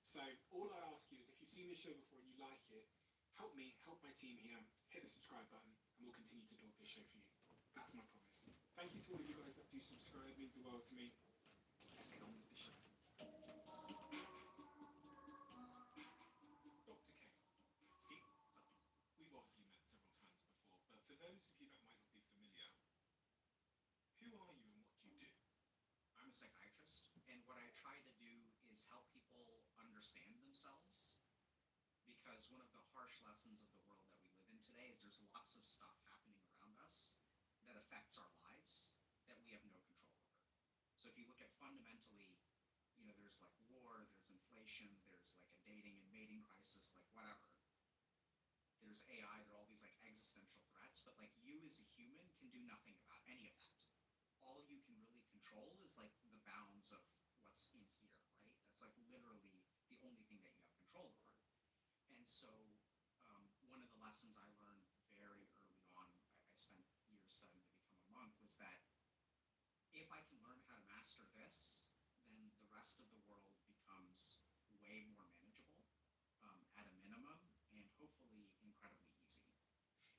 So all I ask you is if you've seen this show before and you like it, help me, help my team here, hit the subscribe button, and we'll continue to build this show for you. That's my promise. Thank you to all of you guys that do subscribe, it means the world to me. Let's get on with the show. Dr. K. Steve, we've obviously met several times before, but for those of you that might not be familiar, who are you and what do you do? I'm a psychiatrist, and what I try to do is help people understand themselves, because one of the harsh lessons of the world that we live in today is there's lots of stuff happening around us that affects our lives that we have no control over. So if you look at fundamentally, there's like war, there's inflation, there's like a dating and mating crisis, like whatever. There's AI, there are all these like existential threats, but like you as a human can do nothing about any of that. All you can really control is like the bounds of what's in here, right? That's like literally the only thing that you have control over. And so one of the lessons I learned very early on, I spent years studying to become a monk, was that if I can learn how to master this, then the rest of the world becomes way more manageable at a minimum, and hopefully incredibly easy.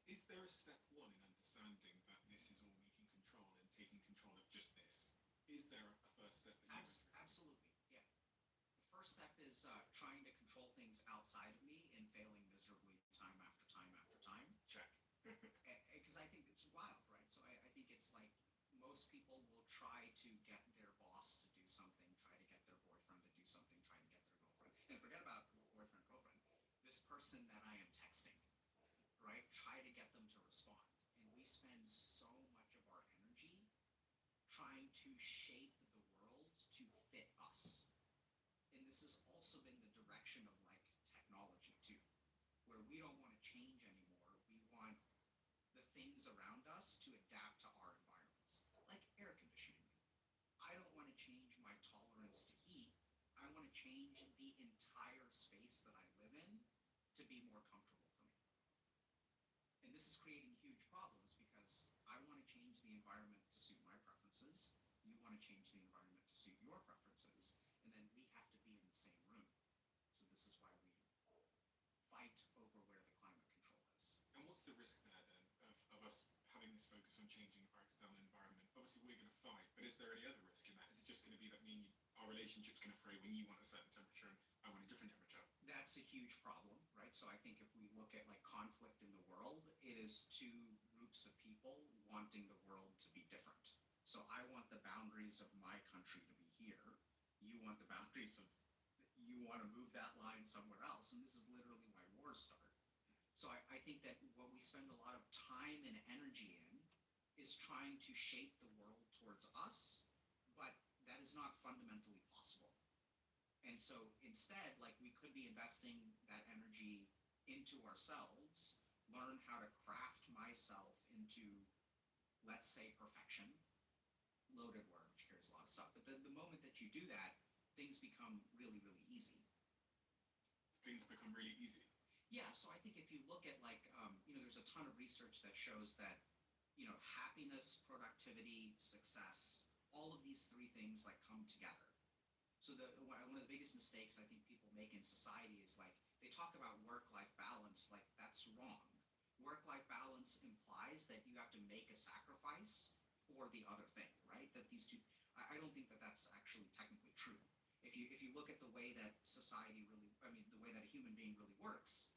Is there a step one in understanding that this is all we can control and taking control of just this? Is there a first step that you Absolutely, yeah. The first step is trying to control things outside of me and failing miserably time after time after time. Check. Because I think it's wild, right? So I think it's like most people will try to get their boss to do something, try to get their boyfriend to do something, try to get their girlfriend. And forget about boyfriend, girlfriend. This person that I am texting, right? Try to get them to respond. And we spend so much of our energy trying to shape the world to fit us. And this has also been the direction of like technology too, where we don't want to change anymore. We want the things around us to adapt to our environments, like air conditioning. I don't want to change my tolerance to heat. I want to change the entire space that I live in to be more comfortable for me. And this is creating huge problems because I want to change the environment to suit my preferences. You want to change the environment to suit your preferences. And then we have to be in the same room. So this is why we fight over where the climate control is. And what's the risk there then of us having this focus on changing our external environment? Obviously we're going to fight, but is there any other risk in that? Is it just going to be that our relationship's going to fray when you want a certain temperature and I want a different temperature? That's a huge problem, right? So I think if we look at like conflict in the world, it is two groups of people wanting the world to be different. So I want the boundaries of my country to be here. You want the boundaries of, you want to move that line somewhere else. And this is literally why wars start. So I think that what we spend a lot of time and energy in is trying to shape the world towards us, but that is not fundamentally possible. And so instead, like we could be investing that energy into ourselves, learn how to craft myself into, let's say, perfection, loaded word, which carries a lot of stuff. But the moment that you do that, things become really, really easy. Things become really easy. Yeah, so I think if you look at like, there's a ton of research that shows that, happiness, productivity, success, all of these three things like come together. So one of the biggest mistakes I think people make in society is like, they talk about work-life balance, like that's wrong. Work-life balance implies that you have to make a sacrifice for the other thing, right? That these two, I don't think that that's actually technically true. If you look at the way that society really, the way that a human being really works,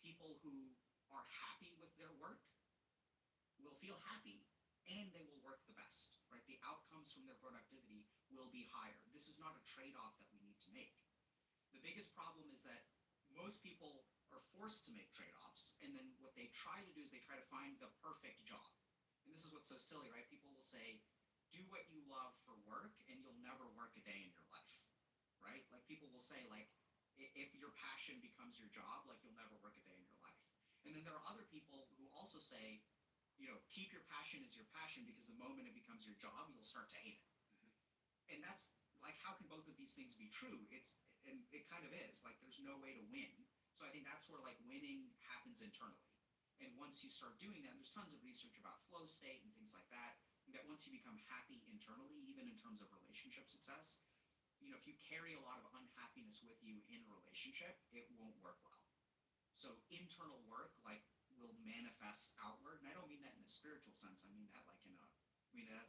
people who are happy with their work will feel happy and they will work the best, right? The outcomes from their productivity will be higher. This is not a trade-off that we need to make. The biggest problem is that most people are forced to make trade-offs, and then what they try to do is they try to find the perfect job. And this is what's so silly, right? People will say, do what you love for work and you'll never work a day in your life, right? Like people will say like, if your passion becomes your job, like you'll never work a day in your life. And then there are other people who also say, keep your passion as your passion because the moment it becomes your job, you'll start to hate it. Mm-hmm. And that's like, how can both of these things be true? And it kind of is, like there's no way to win. So I think that's where like winning happens internally. And once you start doing that, and there's tons of research about flow state and things like that, that once you become happy internally, even in terms of relationship success, if you carry a lot of unhappiness with you in a relationship, it won't work well. So internal work, like, will manifest outward, and I don't mean that in a spiritual sense. I mean that like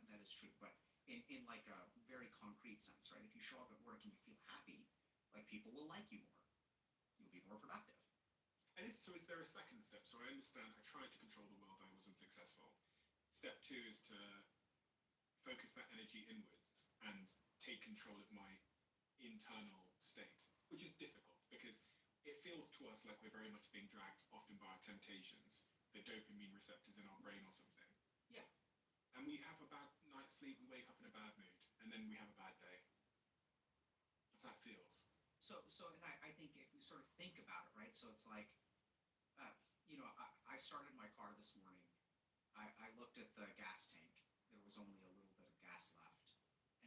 that is true, but in like a very concrete sense, right? If you show up at work and you feel happy, like, people will like you more. You'll be more productive. And so is there a second step? So I understand I tried to control the world, I wasn't successful. Step two is to focus that energy inwards and take control of my internal state, which is difficult because it feels to us like we're very much being dragged often by our temptations, the dopamine receptors in our brain or something. Yeah. And we have a bad night's sleep, we wake up in a bad mood, and then we have a bad day. That's how it feels. So, and I think if we sort of think about it, right? So it's like, I started my car this morning. I looked at the gas tank. There was only a little bit of gas left.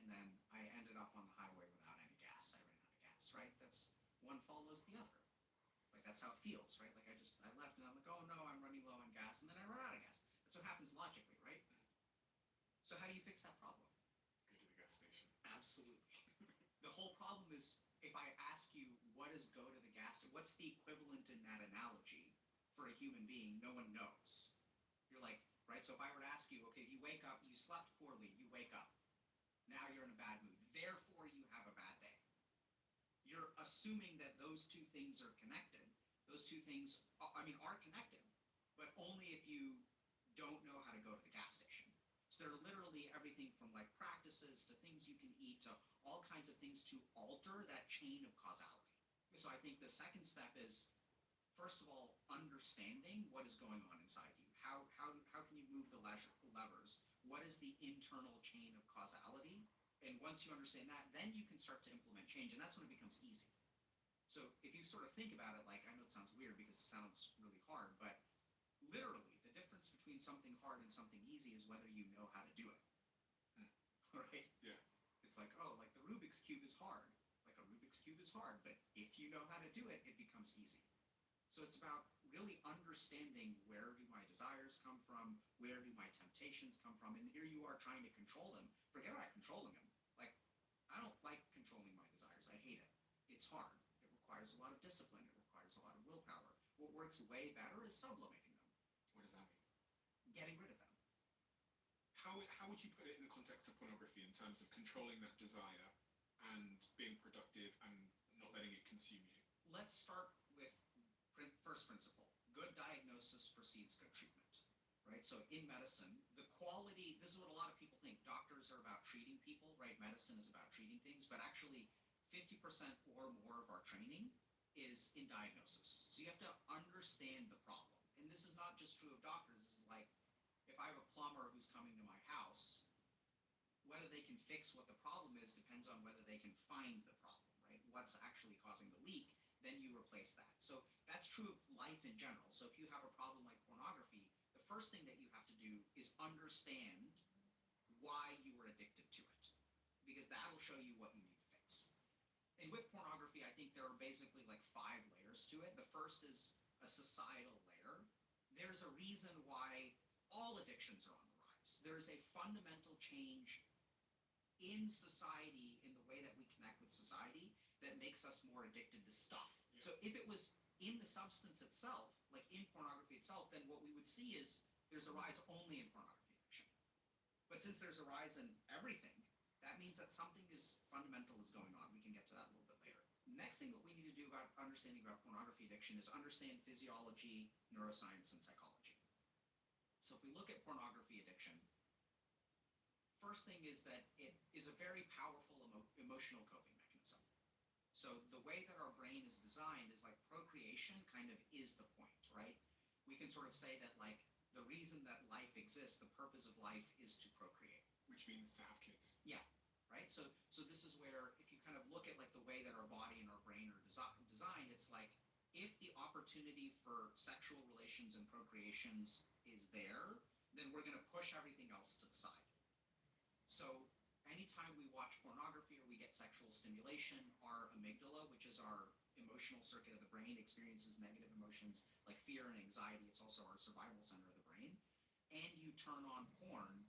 And then I ended up on the highway without any gas. I ran out of gas, right? That's one follows the other. Like, that's how it feels, right? Like, I left and I'm like, oh no, I'm running low on gas. And then I run out of gas. That's what happens logically, right? So how do you fix that problem? Go to the gas station. Absolutely. The whole problem is, if I ask you, what is go to the gas, what's the equivalent in that analogy for a human being? No one knows. You're like, right? So if I were to ask you, okay, you wake up, you slept poorly, you wake up. Now you're in a bad mood. Therefore, you have a bad day. You're assuming that those two things are connected. Those two things, are connected, but only if you don't know how to go to the gas station. So there are literally everything from like practices to things you can eat to all kinds of things to alter that chain of causality. So I think the second step is, first of all, understanding what is going on inside you. How can you move the levers? What is the internal chain of causality? And once you understand that, then you can start to implement change, and that's when it becomes easy. So if you sort of think about it, like, I know it sounds weird because it sounds really hard, but literally, the difference between something hard and something easy is whether you know how to do it. Right? Yeah. It's like, oh, like the Rubik's Cube is hard. Like, a Rubik's Cube is hard, but if you know how to do it, it becomes easy. So it's about really understanding, where do my desires come from? Where do my temptations come from? And here you are trying to control them. Forget about controlling them. Like, I don't like controlling my desires. I hate it. It's hard. It requires a lot of discipline. It requires a lot of willpower. What works way better is sublimating them. What does that mean? Getting rid of them. How would you put it in the context of pornography in terms of controlling that desire and being productive and not letting it consume you? Let's start with first principle. Good diagnosis precedes good treatment, right? So in medicine, the quality, this is what a lot of people think. Doctors are about treating people, right? Medicine is about treating things, but actually 50% or more of our training is in diagnosis. So you have to understand the problem. And this is not just true of doctors. This is like, if I have a plumber who's coming to my house, whether they can fix what the problem is depends on whether they can find the problem, right? What's actually causing the leak, then you replace that. So that's true of life in general. So if you have a problem like pornography, the first thing that you have to do is understand why you were addicted to it, because that will show you what you need to fix. And with pornography, I think there are basically like 5 layers to it. The first is a societal layer. There's a reason why all addictions are on the rise. There's a fundamental change in society, in the way that we connect with society, that makes us more addicted to stuff. Yeah. So if it was in the substance itself, like in pornography itself, then what we would see is there's a rise only in pornography addiction. But since there's a rise in everything, that means that something is fundamental is going on. We can get to that a little bit later. Next thing that we need to do about understanding about pornography addiction is understand physiology, neuroscience, and psychology. So if we look at pornography addiction, first thing is that it is a very powerful emotional coping mechanism. So the way that our brain is designed is like procreation kind of is the point, right? We can sort of say that like the reason that life exists, the purpose of life is to procreate. Which means to have kids. Yeah, right? So this is where if you kind of look at like the way that our body and our brain are designed, it's like if the opportunity for sexual relations and procreations is there, then we're going to push everything else to the side. So anytime we watch pornography or we get sexual stimulation, our amygdala, which is our emotional circuit of the brain, experiences negative emotions like fear and anxiety. It's also our survival center of the brain. And you turn on porn,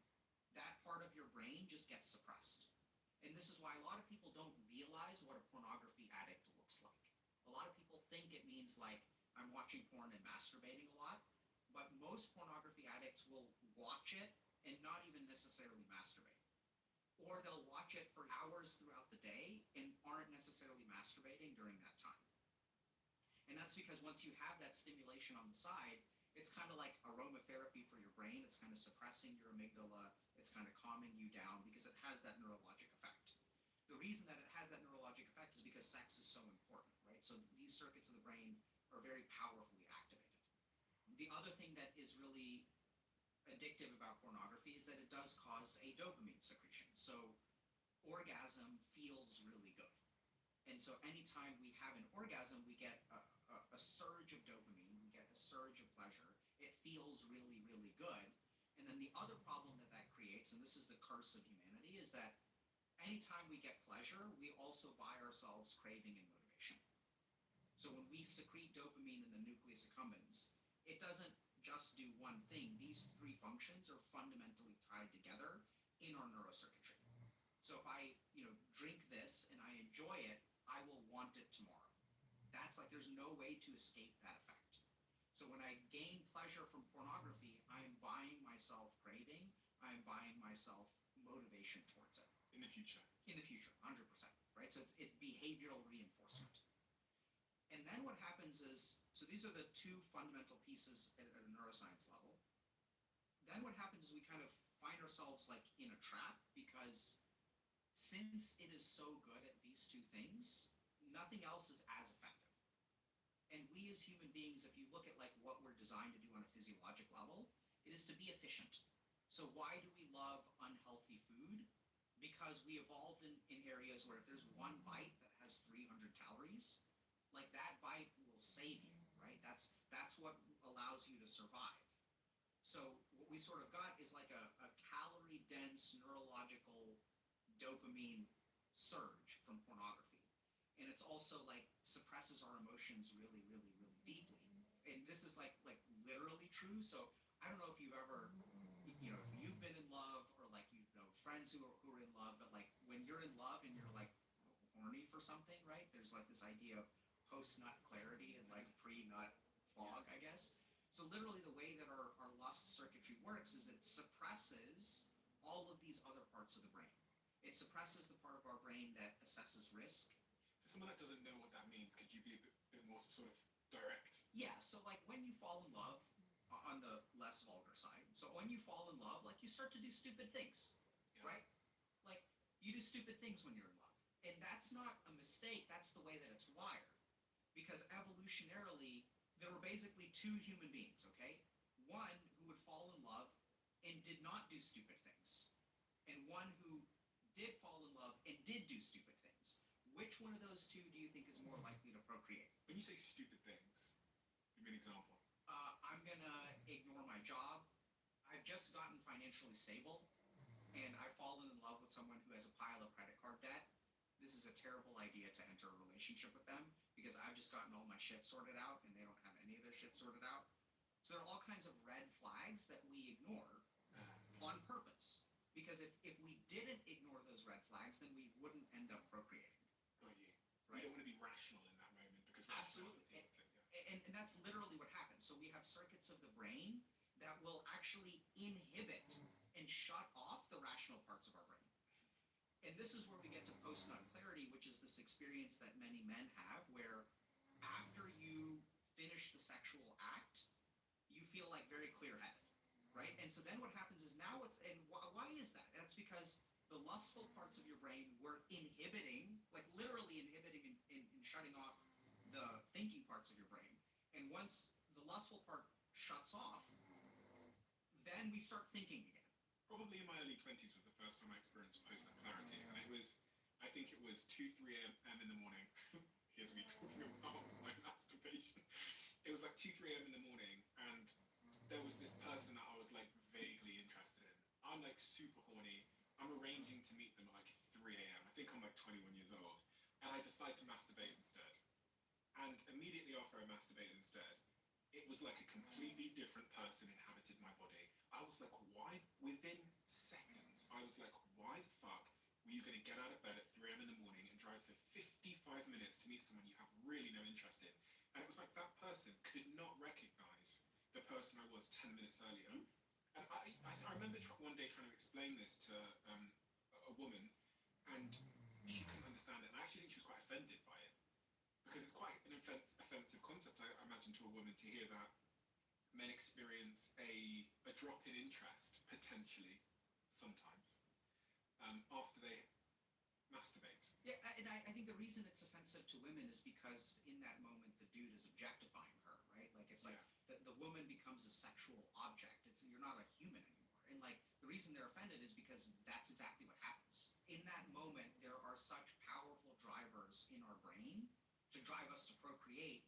that part of your brain just gets suppressed. And this this is why a lot of people don't realize what a pornography addict looks like. A lot of people think it means like I'm watching porn and masturbating a lot, but most pornography addicts will watch it and not even necessarily masturbate. Or they'll watch it for hours throughout the day and aren't necessarily masturbating during that time. And that's because once you have that stimulation on the side, it's kind of like aromatherapy for your brain. It's kind of suppressing your amygdala. It's kind of calming you down because it has that neurologic effect. The reason that it has that neurologic effect is because sex is so important, right? So these circuits of the brain are very powerfully activated. The other thing that is really addictive about pornography is that it does cause a dopamine secretion. So orgasm feels really good. And so anytime we have an orgasm, we get a surge of dopamine, we get a surge of pleasure. It feels really, really good. And then the other problem that that creates, and this is the curse of humanity, is that anytime we get pleasure, we also buy ourselves craving and motivation. So when we secrete dopamine in the nucleus accumbens, it doesn't just do one thing. These three functions are fundamentally tied together in our neurocircuitry. So if I, drink this and I enjoy it, I will want it tomorrow. That's like there's no way to escape that effect. So when I gain pleasure from pornography, I am buying myself craving, I am buying myself motivation towards it. In the future. In the future, 100%, right? So it's behavioral reinforcement. And then what happens is, so these are the two fundamental pieces at a neuroscience level. Then what happens is we kind of find ourselves like in a trap because since it is so good at these two things, nothing else is as effective. And we as human beings, if you look at like what we're designed to do on a physiologic level, it is to be efficient. So why do we love unhealthy food? Because we evolved in areas where if there's one bite that has 300 calories, like that bite will save you, right? That's what allows you to survive. So what we sort of got is like a calorie-dense neurological dopamine surge from pornography. And it's also like suppresses our emotions really, really, really deeply. And this is like literally true. So I don't know if you've ever, if you've been in love or like friends who are in love, but like when you're in love and you're like horny for something, right? There's like this idea of post-nut clarity and like pre-nut fog, I guess. So literally the way that our lust circuitry works is it suppresses all of these other parts of the brain. It suppresses the part of our brain that assesses risk. For someone that doesn't know what that means, could you be a bit more sort of direct? Yeah, so like when you fall in love, on the less vulgar side, so when you fall in love, like you start to do stupid things, right? Like you do stupid things when you're in love. And that's not a mistake, that's the way that it's wired. Because evolutionarily, there were basically two human beings, okay? One who would fall in love and did not do stupid things. And one who did fall in love and did do stupid things. Which one of those two do you think is more likely to procreate? When you say stupid things, give me an example. I'm gonna ignore my job. I've just gotten financially stable, and I've fallen in love with someone who has a pile of credit card debt. This is a terrible idea to enter a relationship with them because I've just gotten all my shit sorted out and they don't have any of their shit sorted out. So there are all kinds of red flags that we ignore on purpose. Because if we didn't ignore those red flags, then we wouldn't end up procreating. Got you. Right? We don't want to be rational in that moment because Absolutely. And that's literally what happens. So we have circuits of the brain that will actually inhibit and shut off the rational parts of our brain. And this is where we get to post-nut clarity, which is this experience that many men have where after you finish the sexual act, you feel like very clear-headed, right? And so then what happens is now why is that? And it's because the lustful parts of your brain were inhibiting, like literally inhibiting and shutting off the thinking parts of your brain. And once the lustful part shuts off, then we start thinking again. Probably in my early 20s was the first time I experienced post-nut clarity, and I think it was 2, 3 a.m. in the morning. Here's me talking about my masturbation. It was like 2, 3 a.m. in the morning, and there was this person that I was like vaguely interested in. I'm like super horny. I'm arranging to meet them at like 3 a.m. I think I'm like 21 years old, and I decide to masturbate instead. And immediately after I masturbated instead, it was like a completely different person inhabited my body. I was like, why? Within seconds, I was like, why the fuck were you going to get out of bed at to meet someone you have really no interest in. And it was like that person could not recognize the person I was 10 minutes earlier. And I remember one day trying to explain this to a woman, and she couldn't understand it. And I actually think she was quite offended by it, because it's quite an offensive concept, I imagine, to a woman to hear that men experience a drop in interest, potentially, sometimes, after they masturbate. Yeah, and I think the reason it's offensive to women is because in that moment the dude is objectifying her, right? Like it's like the woman becomes a sexual object. You're not a human anymore. And like the reason they're offended is because that's exactly what happens. In that moment, there are such powerful drivers in our brain to drive us to procreate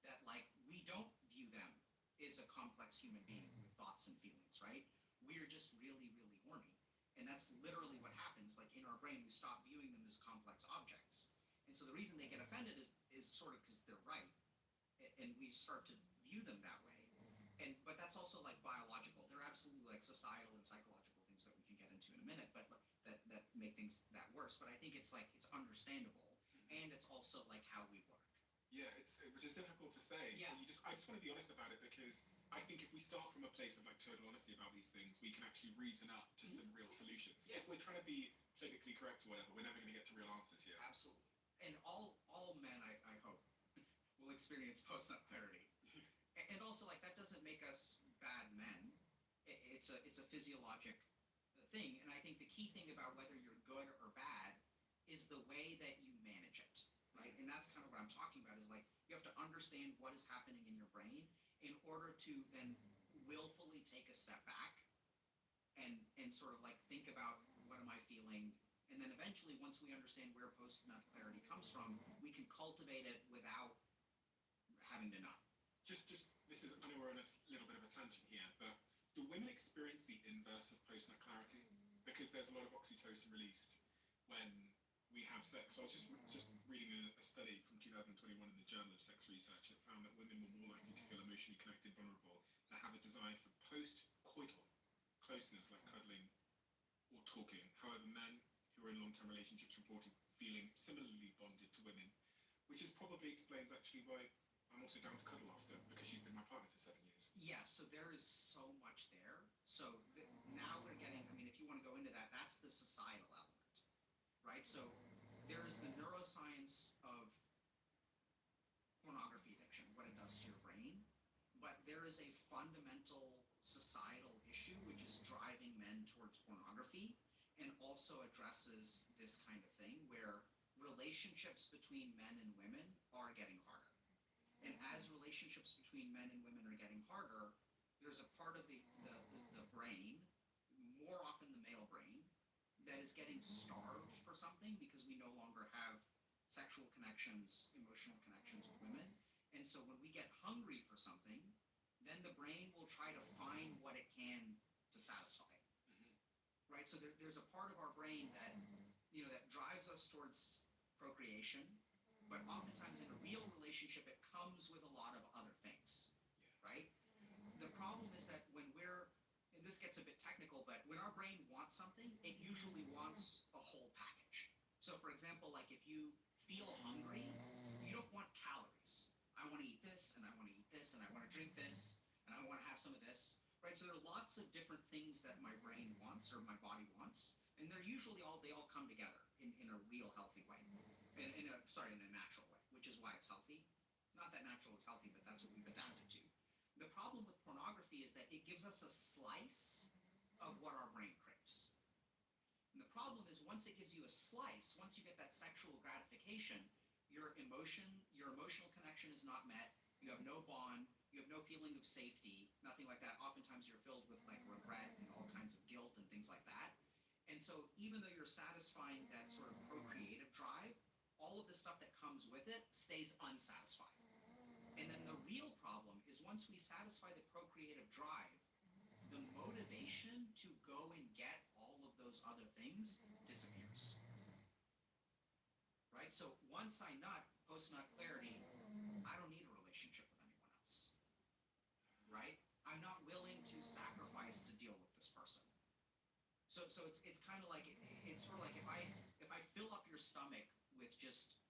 that like we don't view them as a complex human being with thoughts and feelings, right? We're just really, really horny. And that's literally what happens. Like in our brain, we stop viewing them as complex objects. And so the reason they get offended is sort of because they're right. And we start to view them that way. But that's also like biological. There are absolutely like societal and psychological things that we can get into in a minute, but that make things that worse. But I think it's like it's understandable, and it's also like how we work. Yeah, which is difficult to say. Yeah. I just want to be honest about it, because I think if we start from a place of like total honesty about these things, we can actually reason up to some real solutions. Yeah. If we're trying to be politically correct or whatever, we're never going to get to real answers here. Absolutely. And all men, I hope, will experience post-nut clarity. And also, like, that doesn't make us bad men. It's a physiologic thing. And I think the key thing about whether you're good or bad is the way that you manage it, right? And that's kind of what I'm talking about, is like you have to understand what is happening in your brain in order to then willfully take a step back and sort of like think about, what am I feeling? And then eventually, once we understand where post-nut clarity comes from, we can cultivate it without having to nut. I know we're on a little bit of a tangent here, but do women experience the inverse of post-nut clarity? Because there's a lot of oxytocin released when we have sex. So I was just reading a study from 2021 in the Journal of Sex Research that found that women were more likely to feel emotionally connected, vulnerable, and have a desire for post-coital closeness, like cuddling or talking. However, men who are in long-term relationships reported feeling similarly bonded to women, which probably explains actually why I'm also down to cuddle after, because she's been my partner for 7 years. Yeah, so there is so much there. So now we're getting, I mean, if you want to go into that, that's the societal element, right? So there is the neuroscience of pornography addiction, what it does to your brain, but there is a fundamental societal issue which is driving men towards pornography, and also addresses this kind of thing where relationships between men and women are getting harder. And as relationships between men and women are getting harder, there's a part of the brain, more often the male brain, that is getting starved for something because we no longer have sexual connections, emotional connections with women. And so when we get hungry for something, then the brain will try to find what it can to satisfy it. Right? So there's a part of our brain that, that drives us towards procreation, but oftentimes in a real relationship, it comes with a lot of other things, right? The problem is that when and this gets a bit technical, but when our brain wants something, it usually wants a whole package. So for example, like if you feel hungry, you don't want calories. I want to eat this, and I want to eat this, and I want to drink this, and I want to have some of this, right? So there are lots of different things that my brain wants, or my body wants, and they're usually they all come together in a real healthy way. In a natural way, which is why it's healthy. Not that natural is healthy, but that's what we've adapted to. The problem with pornography is that it gives us a slice of what our brain craves. And the problem is once it gives you a slice, once you get that sexual gratification, your emotional connection is not met, you have no bond, you have no feeling of safety, nothing like that. Oftentimes you're filled with like regret and all kinds of guilt and things like that. And so even though you're satisfying that sort of procreative drive, all of the stuff that comes with it stays unsatisfied. And then the real problem is once we satisfy the procreative drive, the motivation to go and get all of those other things disappears. Right? So once I nut, post-nut clarity, I don't need a relationship with anyone else. Right? I'm not willing to sacrifice to deal with this person. So it's kind of like, it's sort of like if I fill up your stomach with just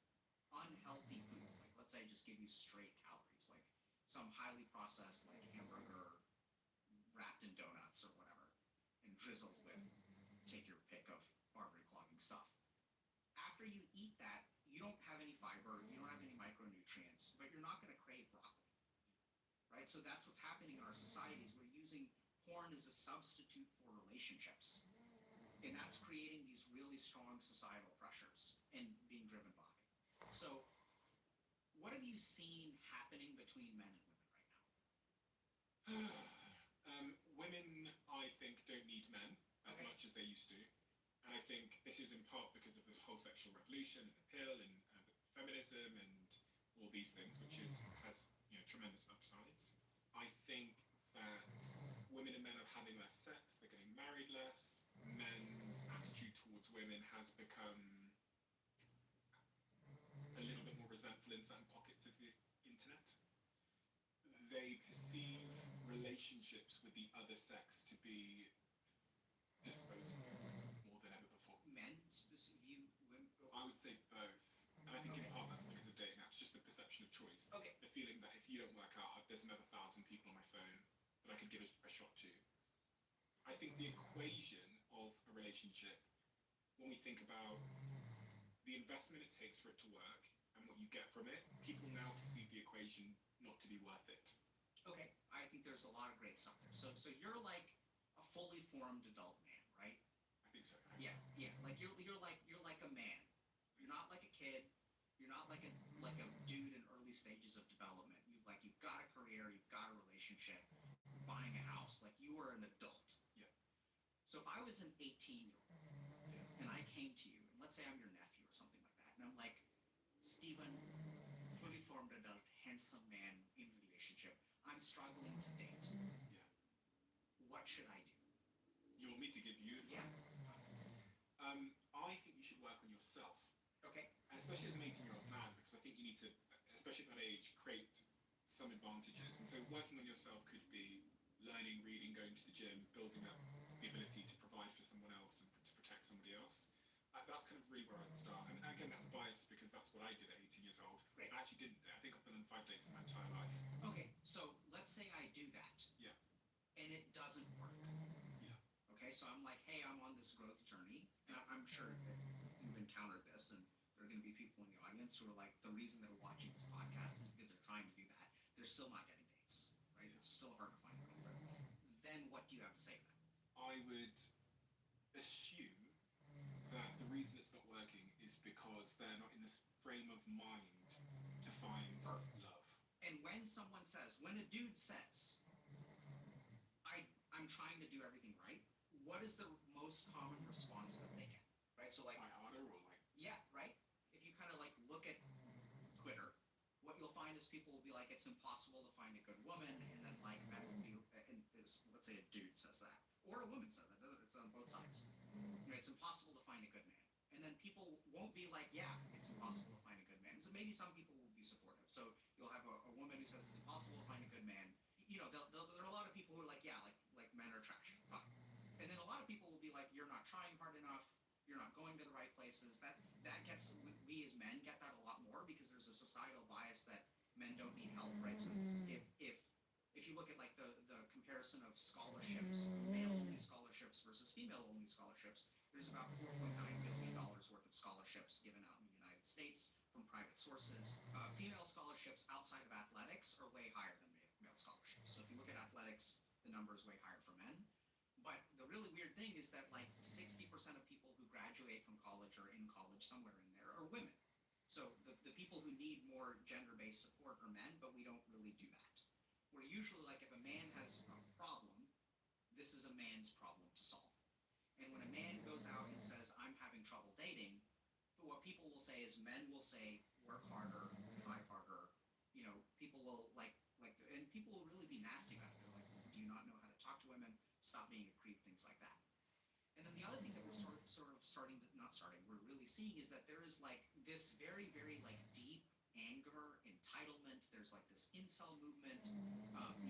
unhealthy healthy food, like let's say I just give you straight calories, like some highly processed like hamburger wrapped in donuts or whatever, and drizzled with take your pick of artery clogging stuff. After you eat that, you don't have any fiber, you don't have any micronutrients, but you're not going to crave broccoli, right? So that's what's happening in our societies. We're using porn as a substitute for relationships. And that's creating these really strong societal pressures and being driven by. So, what have you seen happening between men and women right now? Women, I think, don't need men as Okay. much as they used to. And I think this is in part because of this whole sexual revolution and the pill and feminism and all these things, which has tremendous upsides. I think that women and men are having less sex, they're getting married less, men's attitude towards women has become a little bit more resentful in certain pockets of the internet. They perceive relationships with the other sex to be disposable more than ever before. Men, you, women. I would say both. And I think in part that's because of dating apps, just the perception of choice. Okay. The feeling that if you don't work out, there's another 1,000 people on my phone that I could give a shot to. I think the equation of a relationship, when we think about the investment it takes for it to work and what you get from it, people now perceive the equation not to be worth it. Okay, I think there's a lot of great stuff there. So you're like a fully formed adult man, right? I think so. Yeah, yeah. Like you're like a man. You're not like a kid. You're not like a dude in early stages of development. You've got a career. You've got a relationship. You're buying a house. Like you are an adult. Yeah. So if I was an 18-year-old and I came to you, and let's say I'm your nephew or something like that, and I'm like, Stephen, fully formed adult, handsome man in a relationship. I'm struggling to date. Yeah. What should I do? You want me to give you advice? Yes. I think you should work on yourself. Okay. And especially as an 18-year-old man, because I think you need to, especially at that age, create some advantages. And so working on yourself could be learning, reading, going to the gym, building up the ability to provide for someone else and to protect somebody else. That's kind of really where I'd start. And again, that's biased because that's what I did at 18 years old. Right. I actually didn't. I think I've been on 5 dates in my entire life. Okay, so let's say I do that. Yeah. And it doesn't work. Yeah. Okay, so I'm like, hey, I'm on this growth journey. And I'm sure that you've encountered this, and there are going to be people in the audience who are like, the reason they're watching this podcast is because they're trying to do that. They're still not getting dates, right? It's still hard to find a girlfriend. Then what do you have to say to them? I would assume that the reason it's not working is because they're not in this frame of mind to find love. And when someone says, when a dude says, I'm trying to do everything right, what is the most common response that they get? Right? So like, Try harder or like, yeah, right? If you kind of like look at Twitter, what you'll find is people will be like, it's impossible to find a good woman, and then like men will be, let's say a dude says that, or a woman says that, doesn't it? It's on both sides. It's impossible to find a good man. And then people won't be like, yeah, it's impossible to find a good man. So maybe some people will be supportive. So you'll have a woman who says it's impossible to find a good man. There are a lot of people who are like, yeah, like men are trash. Fine. And then a lot of people will be like, you're not trying hard enough. You're not going to the right places. That gets, we as men get that a lot more because there's a societal bias that men don't need help, right? So if you look at like the comparison of scholarships, male-only scholarships versus female-only scholarships, there's about $4.9 billion worth of scholarships given out in the United States from private sources. Female scholarships outside of athletics are way higher than male scholarships. So if you look at athletics, the number is way higher for men. But the really weird thing is that like 60% of people who graduate from college or in college somewhere in there are women. So the people who need more gender-based support are men, but we don't really do that. We're usually like, if a man has a problem, this is a man's problem to solve. And when a man goes out and says, I'm having trouble dating, what people will say is men will say, work harder, try harder. People will and people will really be nasty about it. They're like, do you not know how to talk to women? Stop being a creep, things like that. And then the other thing that we're sort of we're really seeing is that there is like this very, very like deep anger, entitlement. There's like this incel movement.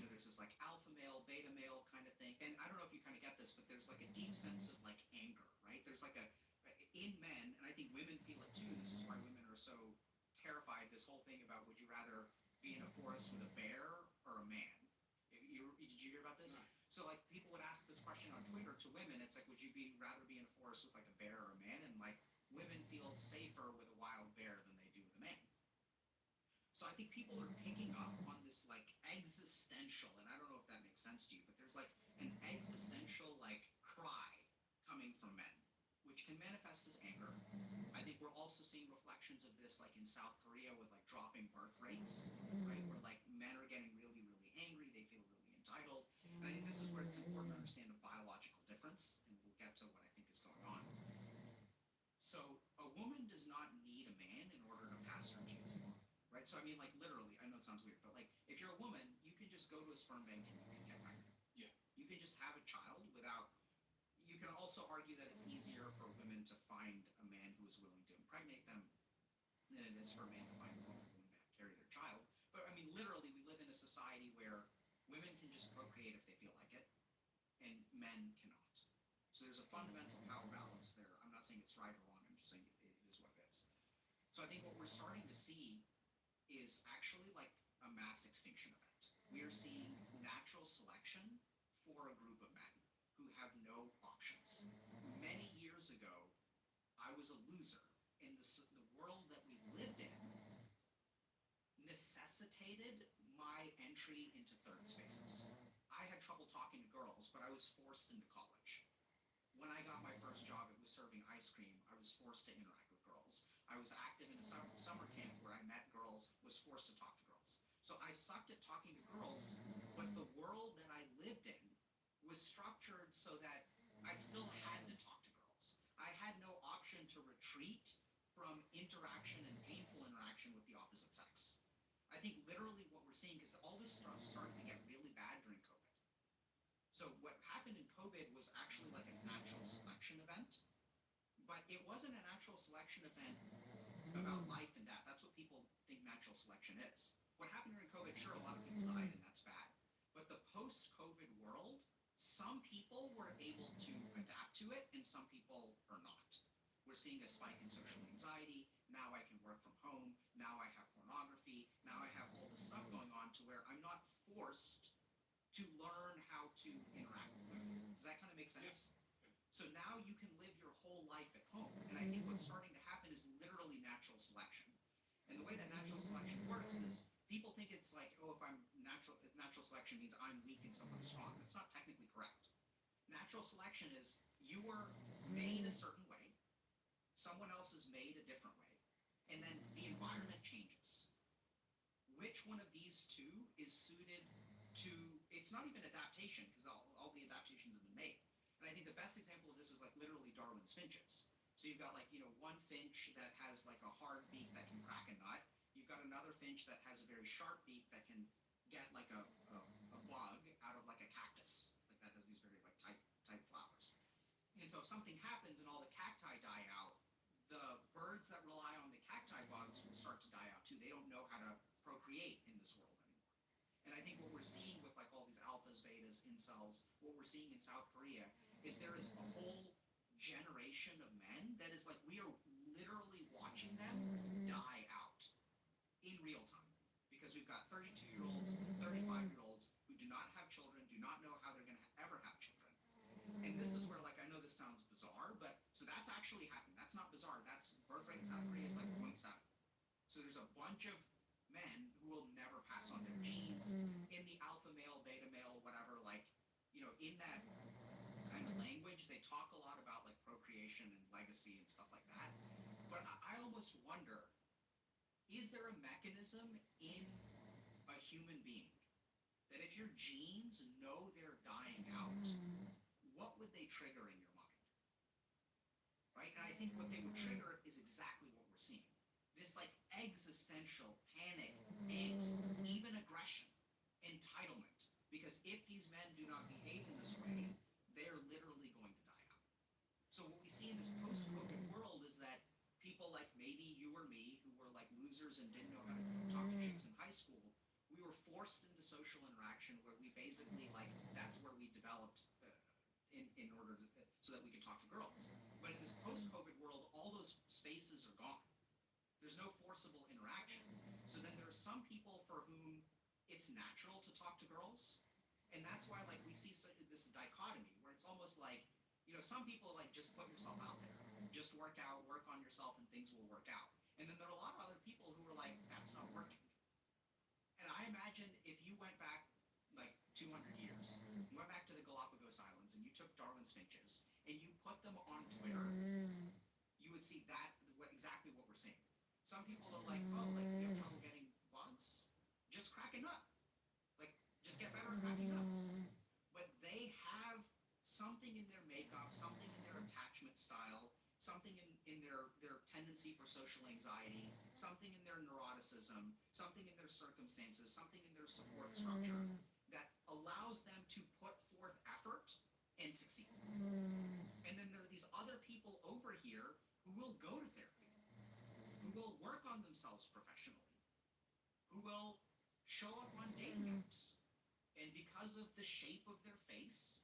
There's this like alpha male, beta male kind of thing. And I don't know if you kind of get this, but there's like a deep sense of like anger, right? There's like in men, and I think women feel it too. This is why women are so terrified you rather be in a forest with a bear or a man? Did you hear about this? No. So like people would ask this question on Twitter to women. It's like, would you rather be in a forest with like a bear or a man? And like women feel safer with a wild bear than they do with a man. So I think people are picking up on this like existential, and I don't know if that makes sense to you, but there's like an existential like cry coming from men, which can manifest as anger. I think we're also seeing reflections of this like in South Korea with like dropping birth rates, right? Where like men are getting really, really angry, they feel really entitled. And I think this is where it's important to understand a biological difference, and we'll get to what I think is going on. So a woman does not need a man in order to pass her genes along, right? So I mean, like literally, I know it sounds weird, but like if you're a woman, you can just go to a sperm bank and you can get pregnant. Yeah. You can just have a child without. You can also argue that it's easier for women to find a man who is willing to impregnate them than it is for a man to find a woman willing to carry their child. But I mean, literally, we live in a society where women can just procreate if they feel like it, and men cannot. So there's a fundamental power balance there. I'm not saying it's right or wrong. I'm just saying it is what it is. So I think what we're starting to see is actually like a mass extinction event. We are seeing natural selection for a group of men who have no options. Many years ago, I was a loser, and the world that we lived in necessitated my entry into third spaces. I had trouble talking to girls, but I was forced into college. When I got my first job, it was serving ice cream. I was forced to interact with girls. I was active in a summer camp where I met girls, was forced to talk to girls. So I sucked at talking to girls, but the world that I lived in was structured so that I still had to talk to girls. I had no option to retreat from interaction and painful interaction with the opposite sex. I think literally what we're seeing is that all this stuff started to get really bad during COVID. So what happened in COVID was actually like a natural selection event, but it wasn't a natural selection event about life and death. That's what people think natural selection is. What happened during COVID, sure, a lot of people died and that's bad. But the post-COVID world, some people were able to adapt to it and some people are not. We're seeing a spike in social anxiety. Now I can work from home. Now I have pornography. Now I have all this stuff going on to where I'm not forced to learn how to interact with women. Does that kind of make sense? So now you can live your whole life at home. And I think what's starting to happen is literally natural selection. And the way that natural selection works is people think it's like, oh, if natural selection means I'm weak and someone's strong. That's not technically correct. Natural selection is you were made a certain way, someone else is made a different way, and then the environment changes. Which one of these two is suited to, it's not even adaptation, because all the adaptations have been made. And I think the best example of this is like literally Darwin's finches. So you've got like, one finch that has like a hard beak that can crack a nut. You've got another finch that has a very sharp beak that can get like a bug out of like a cactus. Like that has these very like tight flowers. And so if something happens and all the cacti die out, the birds that rely on the cacti bugs will start to die out too. They don't know how to procreate in this world anymore. And I think what we're seeing with like all these alphas, betas, incels, what we're seeing in South Korea is there is a whole generation of men that is like, we are literally watching them die out in real time. Because we've got 32-year-olds, 35-year-olds who do not have children, do not know how they're going to ever have children. And this is where, like, I know this sounds bizarre, but so that's actually happening. That's not bizarre. That's birth rate in South Korea is like 0.7. So there's a bunch of men who will never pass on their genes in the alpha male, beta male, whatever, like, in that kind of language, they talk a lot about like procreation and legacy and stuff like that. But I almost wonder, is there a mechanism in a human being that if your genes know they're dying out, what would they trigger in your mind? Right? And I think what they would trigger is exactly what we're seeing. This like existential panic, angst, even aggression, entitlement. Because if these men do not behave in this way, they're literally going to die out. So what we see in this post-COVID world is that people like maybe you or me, who were like losers and didn't know how to talk to chicks in high school, we were forced into social interaction where we basically like, that's where we developed in order to, so that we could talk to girls. But in this post-COVID world, all those spaces are gone. There's no forcible interaction. So then there are some people for whom it's natural to talk to girls, and that's why like we see this dichotomy where it's almost like, some people like just put yourself out there, just work out, work on yourself, and things will work out. And then there are a lot of other people who are like, that's not working. And I imagine if you went back like 200 years, you went back to the Galapagos Islands and you took Darwin's finches and you put them on Twitter, you would see that exactly what we're seeing. Some people are like, oh, like you have trouble getting bugs, just crack a nut. Like, just get better at cracking nuts. But they have something in their makeup, something in their attachment style, something in their tendency for social anxiety, something in their neuroticism, something in their circumstances, something in their support structure that allows them to put forth effort and succeed. And then there are these other people over here who will go to therapy, who will work on themselves professionally, who will show up on dating apps, and because of the shape of their face,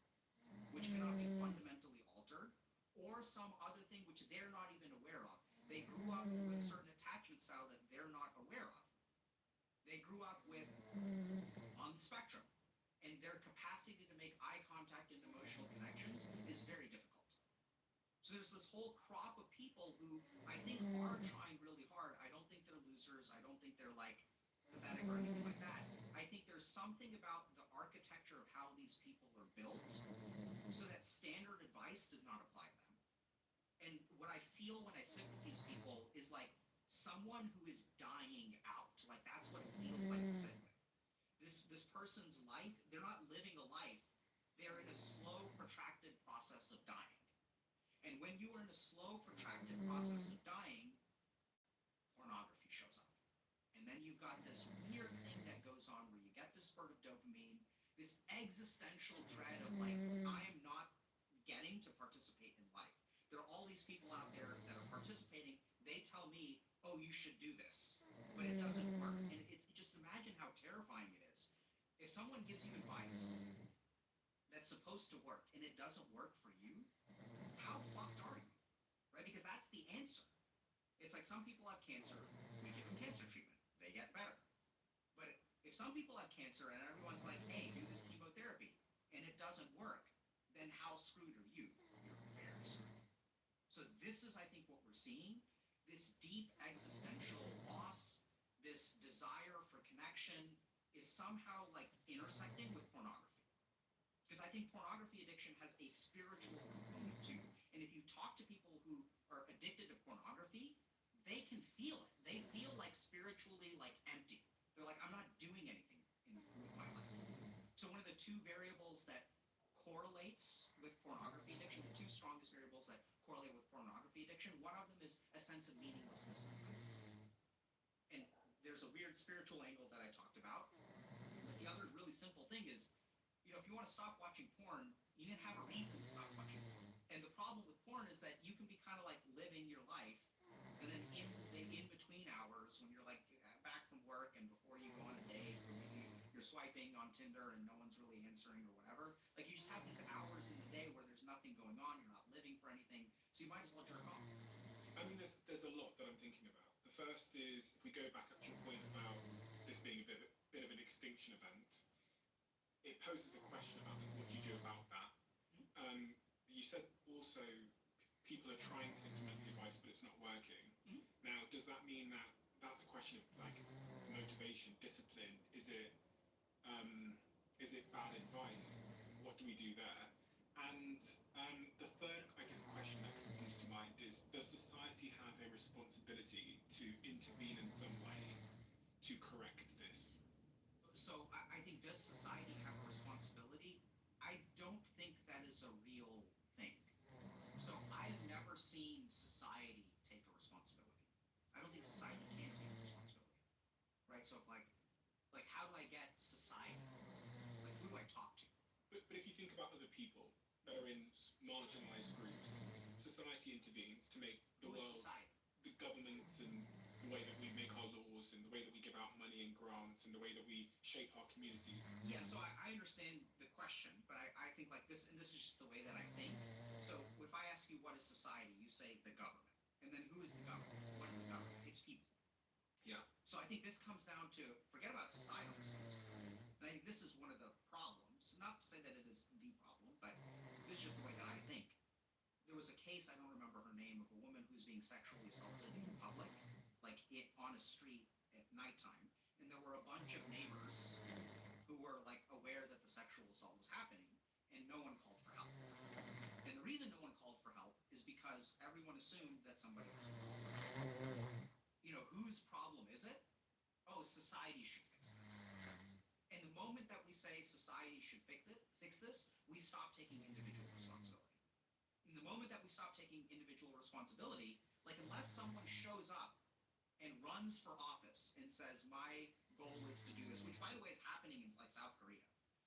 which cannot be fundamentally altered, or some other thing which they're not even aware of. They grew up with a certain attachment style that they're not aware of. They grew up with on the spectrum, and their capacity to make eye contact and emotional connections is very difficult. So there's this whole crop of people who I think are trying really hard. I don't think they're losers. I don't think they're like pathetic or anything like that. I think there's something about the architecture of how these people are built so that standard advice does not apply to them. And what I feel when I sit with these people is like someone who is dying out. Like that's what it feels like to sit with. This person's life, they're not living a life. They're in a slow, protracted process of dying. And when you are in a slow, protracted process of dying, pornography shows up. And then you've got this weird thing that goes on where you get this spurt of dopamine, this existential dread of like, I am not getting to participate in life. There are all these people out there that are participating. They tell me, oh, you should do this, but it doesn't work. And it's just imagine how terrifying it is. If someone gives you advice that's supposed to work and it doesn't work for you, how fucked are you? Right? Because that's the answer. It's like some people have cancer, we give them cancer treatment. They get better. But if some people have cancer and everyone's like, hey, do this chemotherapy, and it doesn't work, then how screwed are you? You're very screwed. So this is, I think, what we're seeing. This deep existential loss, this desire for connection is somehow like intersecting with pornography. Because I think pornography addiction has a spiritual component too. And if you talk to people who are addicted to pornography, they can feel it. They feel like spiritually like empty. They're like, I'm not doing anything with my life. So one of the two variables that correlates with pornography addiction, the two strongest variables that correlate with pornography addiction, one of them is a sense of meaninglessness in life. And there's a weird spiritual angle that I talked about. But the other really simple thing is, if you want to stop watching porn, you didn't have a reason to stop watching porn. And the problem with porn is that you can be kind of like living your life, and then in between hours, when you're like back from work and before you go on a date, or maybe you're swiping on Tinder and no one's really answering or whatever, like you just have these hours in the day where there's nothing going on, you're not living for anything, so you might as well jerk off. I mean, there's a lot that I'm thinking about. The first is, if we go back up to your point about this being a bit of an extinction event, it poses a question about what do you do about that. You said also people are trying to implement the advice, but it's not working. Now, does that mean that that's a question of like motivation, discipline? Is it bad advice? What do we do there? And the third, I guess, question that comes to mind is: does society have a responsibility to intervene in some way to correct this? So I think, does society have a responsibility? I don't think that is a real thing. So I've never seen society take a responsibility. I don't think society can take a responsibility, right? So like how do I get society? Like who do I talk to? But if you think about other people that are in marginalized groups, society intervenes to make the Who is world, society? the governments, and the way that we make our laws, and the way that we give out money and grants, and the way that we shape our communities. Yeah, so I understand the question, but I think like this, and this is just the way that I think. So if I ask you what is society, you say the government. And then who is the government? What is the government? It's people. this comes down to forget about societal responsibility. And I think this is one of the problems. Not to say that it is the problem, but this is just the way that I think. There was a case, I don't remember her name, of a woman who's being sexually assaulted in public, like on a street at nighttime. And there were a bunch of neighbors who were like aware that the sexual assault was happening, and no one called for help. And the reason no one called for help is because everyone assumed that somebody was involved. You know, whose problem is it? Oh, society should fix this. And the moment that we say society should fix this, we stop taking individual responsibility. And the moment that we stop taking individual responsibility, like unless someone shows up and runs for office and says, my goal is to do this, which by the way is happening in like South Korea.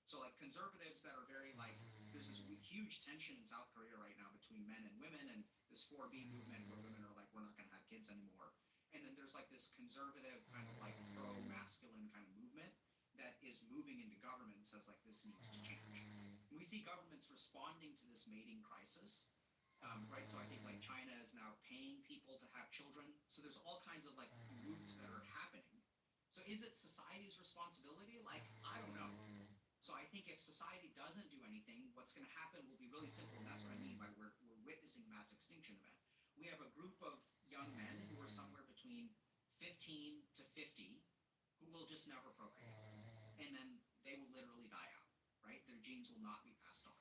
So like conservatives that are very like, there's this huge tension in South Korea right now between men and women, and this 4B movement where women are like, we're not going to have kids anymore. And then there's like this conservative kind of like pro-masculine kind of movement that is moving into government and says like, this needs to change. And we see governments responding to this mating crisis, right? So I think like China is now paying people to have children. So there's all kinds of like moves that are happening. So is it society's responsibility? Like, I don't know. So I think if society doesn't do anything, what's going to happen will be really simple, and that's what I mean by we're witnessing mass extinction event. We have a group of young men who are somewhere between 15 to 50 who will just never procreate. And then they will literally die out, right? Their genes will not be passed on.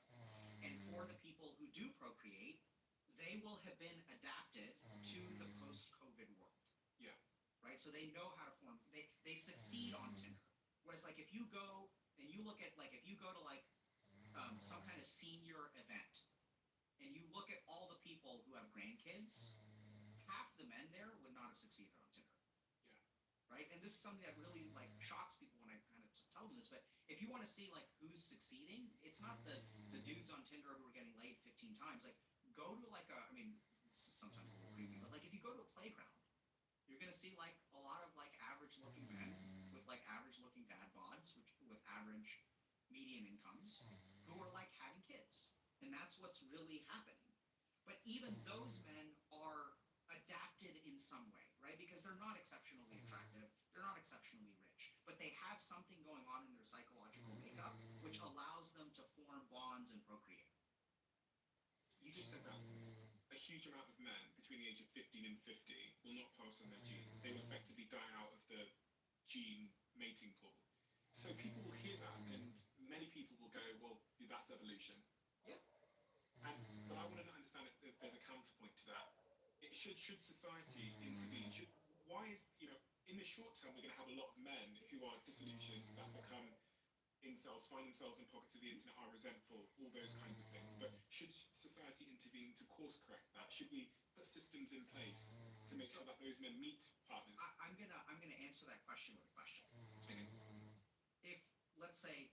And for the people who do procreate, they will have been adapted to the post-COVID world. Yeah. Right? So they know how to form, they succeed on Tinder. Whereas like if you go and you look at like, if you go to like some kind of senior event and you look at all the people who have grandkids, half the men there would not have succeeded on Tinder. Yeah. Right? And this is something that really like shocks people when I kind of tell them this, but if you want to see like who's succeeding, it's not the dudes on Tinder who are getting laid 15 times. Like go to like I mean, this is sometimes a little creepy, but like if you go to a playground, you're gonna see like a lot of like average looking men with like average looking dad bods, which with average median incomes, who are like having kids. And that's what's really happening. But even those men are adapted in some way, right? Because they're not exceptionally attractive, they're not exceptionally rich, but they have something going on in their psychological makeup which allows them to form bonds and procreate. You just said that a huge amount of men between the age of 15 and 50 will not pass on their genes. They will effectively die out of the gene mating pool. So people will hear that, and many people will go, well, that's evolution. Yeah. But I want to understand if there's a counterpoint to that. Should society intervene? Why is, in the short term, we're going to have a lot of men who are disillusioned, that become incels, find themselves in pockets of the internet, are resentful, all those kinds of things. But should society intervene to course correct that? Should we put systems in place to make sure that those men meet partners? I'm gonna answer that question with a question. Okay. If let's say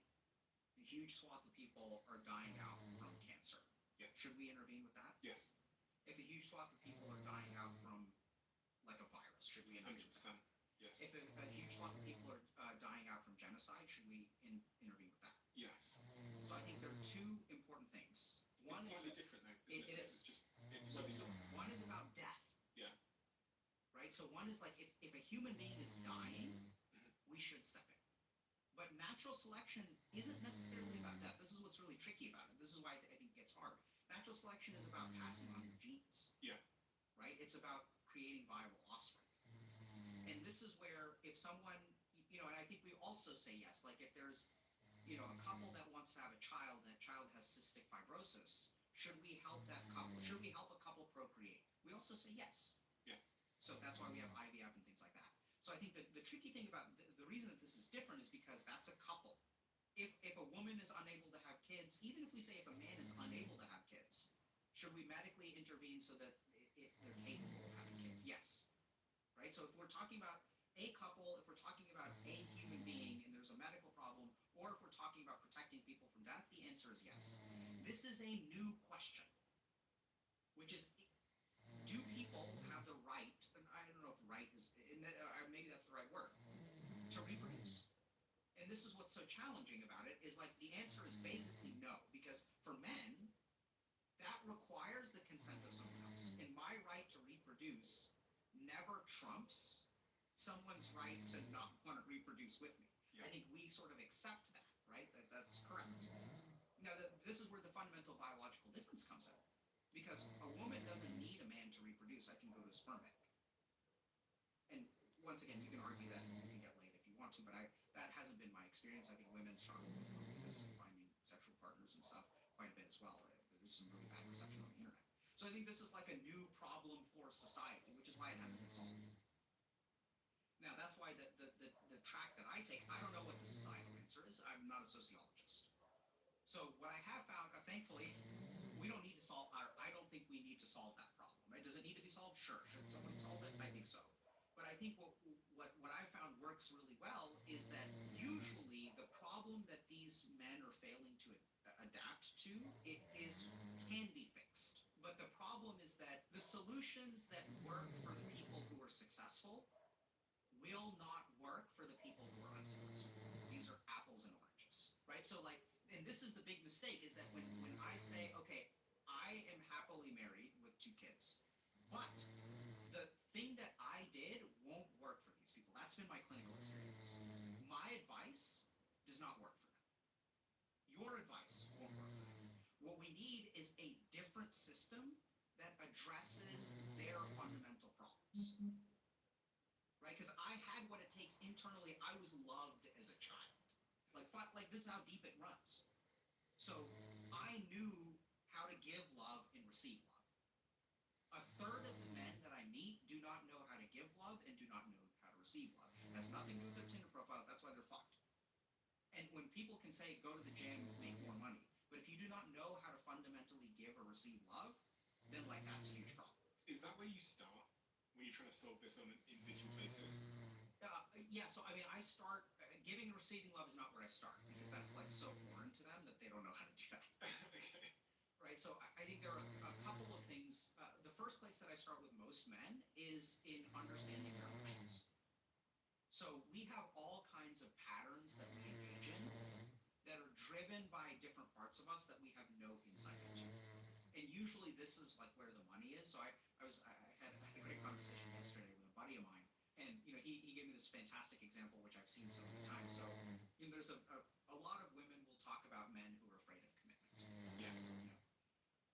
a huge swath of people are dying out from cancer, Yeah. should we intervene with that? Yes, If a huge swath of people are dying out from like a virus, should we intervene with that? 100%. Yes. If a huge swath of people are dying out from genocide, should we intervene with that? Yes. So I think there are two important things. One It's slightly is different though, isn't it it? is. It's so slightly one is about death. Yeah. Right? So one is like if a human being is dying, we should step in. But natural selection isn't necessarily about death. This is what's really tricky about it. This is why I think it gets hard. Natural selection is about passing on your genes. Yeah. Right? It's about creating viable offspring. And this is where if someone, and I think we also say yes, like if there's, a couple that wants to have a child and that child has cystic fibrosis, should we help that couple? Should we help a couple procreate? We also say yes. Yeah. So that's why we have IVF and things like that. So I think that the tricky thing about the reason that this is different is because that's a couple. If a woman is unable to have kids, even if we say if a man is unable to have kids, should we medically intervene so that they're capable of having kids? Yes. Right? So if we're talking about a couple, if we're talking about a human being and there's a medical problem, or if we're talking about protecting people from death, the answer is yes. This is a new question, which is, do people have the right, and I don't know if right is, maybe that's the right word, to reproduce? And this is what's so challenging about it, is like the answer is basically no, because for men, that requires the consent of someone else. And my right to reproduce never trumps someone's right to not want to reproduce with me. Yeah. I think we sort of accept that, right? That's correct. Now, this is where the fundamental biological difference comes in. Because a woman doesn't need a man to reproduce. I can go to a sperm bank. And once again, you can argue that you can get laid if you want to, but that hasn't been my experience. I think women struggle with loneliness and finding sexual partners and stuff quite a bit as well. There's some really bad perception on the internet. So I think this is like a new problem for society, which is why it hasn't been solved. Now, that's why the track that I take, I don't know what the societal answer is. I'm not a sociologist. So what I have found, thankfully, we don't need to solve, I don't think we need to solve that problem. Right? Does it need to be solved? Sure. Should someone solve it? I think so. But I think what I found works really well is that usually the problem that these men are failing to adapt to can be fixed. But the problem is that the solutions that work for the people who are successful will not work for the people who are unsuccessful. These are apples and oranges, right? So like, and this is the big mistake, is that when I say, okay, I am happily married with 2 kids, but the thing that I did won't work for these people. That's been my clinical experience. My advice does not work for them. Your advice won't work for them. What we need is a different system that addresses their fundamental problems. Right? Because I had what it takes internally. I was loved as a child. Like this is how deep it runs. So I knew how to give love and receive love. A third of the men that I meet do not know how to give love and do not know how to receive love. It has nothing to do with their Tinder profiles. That's why they're fucked. And when people can say, go to the gym, make more money, but if you do not know how to fundamentally give or receive love, then like that's a huge problem. Is that where you start when you're trying to solve this on an individual basis? Yeah, so I mean, I start, giving and receiving love is not where I start, because that's like so foreign to them that they don't know how to do that. Okay. Right, so I think there are a couple of things. The first place that I start with most men is in understanding their emotions. So we have all kinds of patterns that we engage in that are driven by different parts of us that we have no insight into. And usually this is like where the money is. So I had a great conversation yesterday with a buddy of mine, and you know he gave me this fantastic example which I've seen so many times. So you know, there's a lot of women will talk about men who are afraid of commitment. Yeah. You know?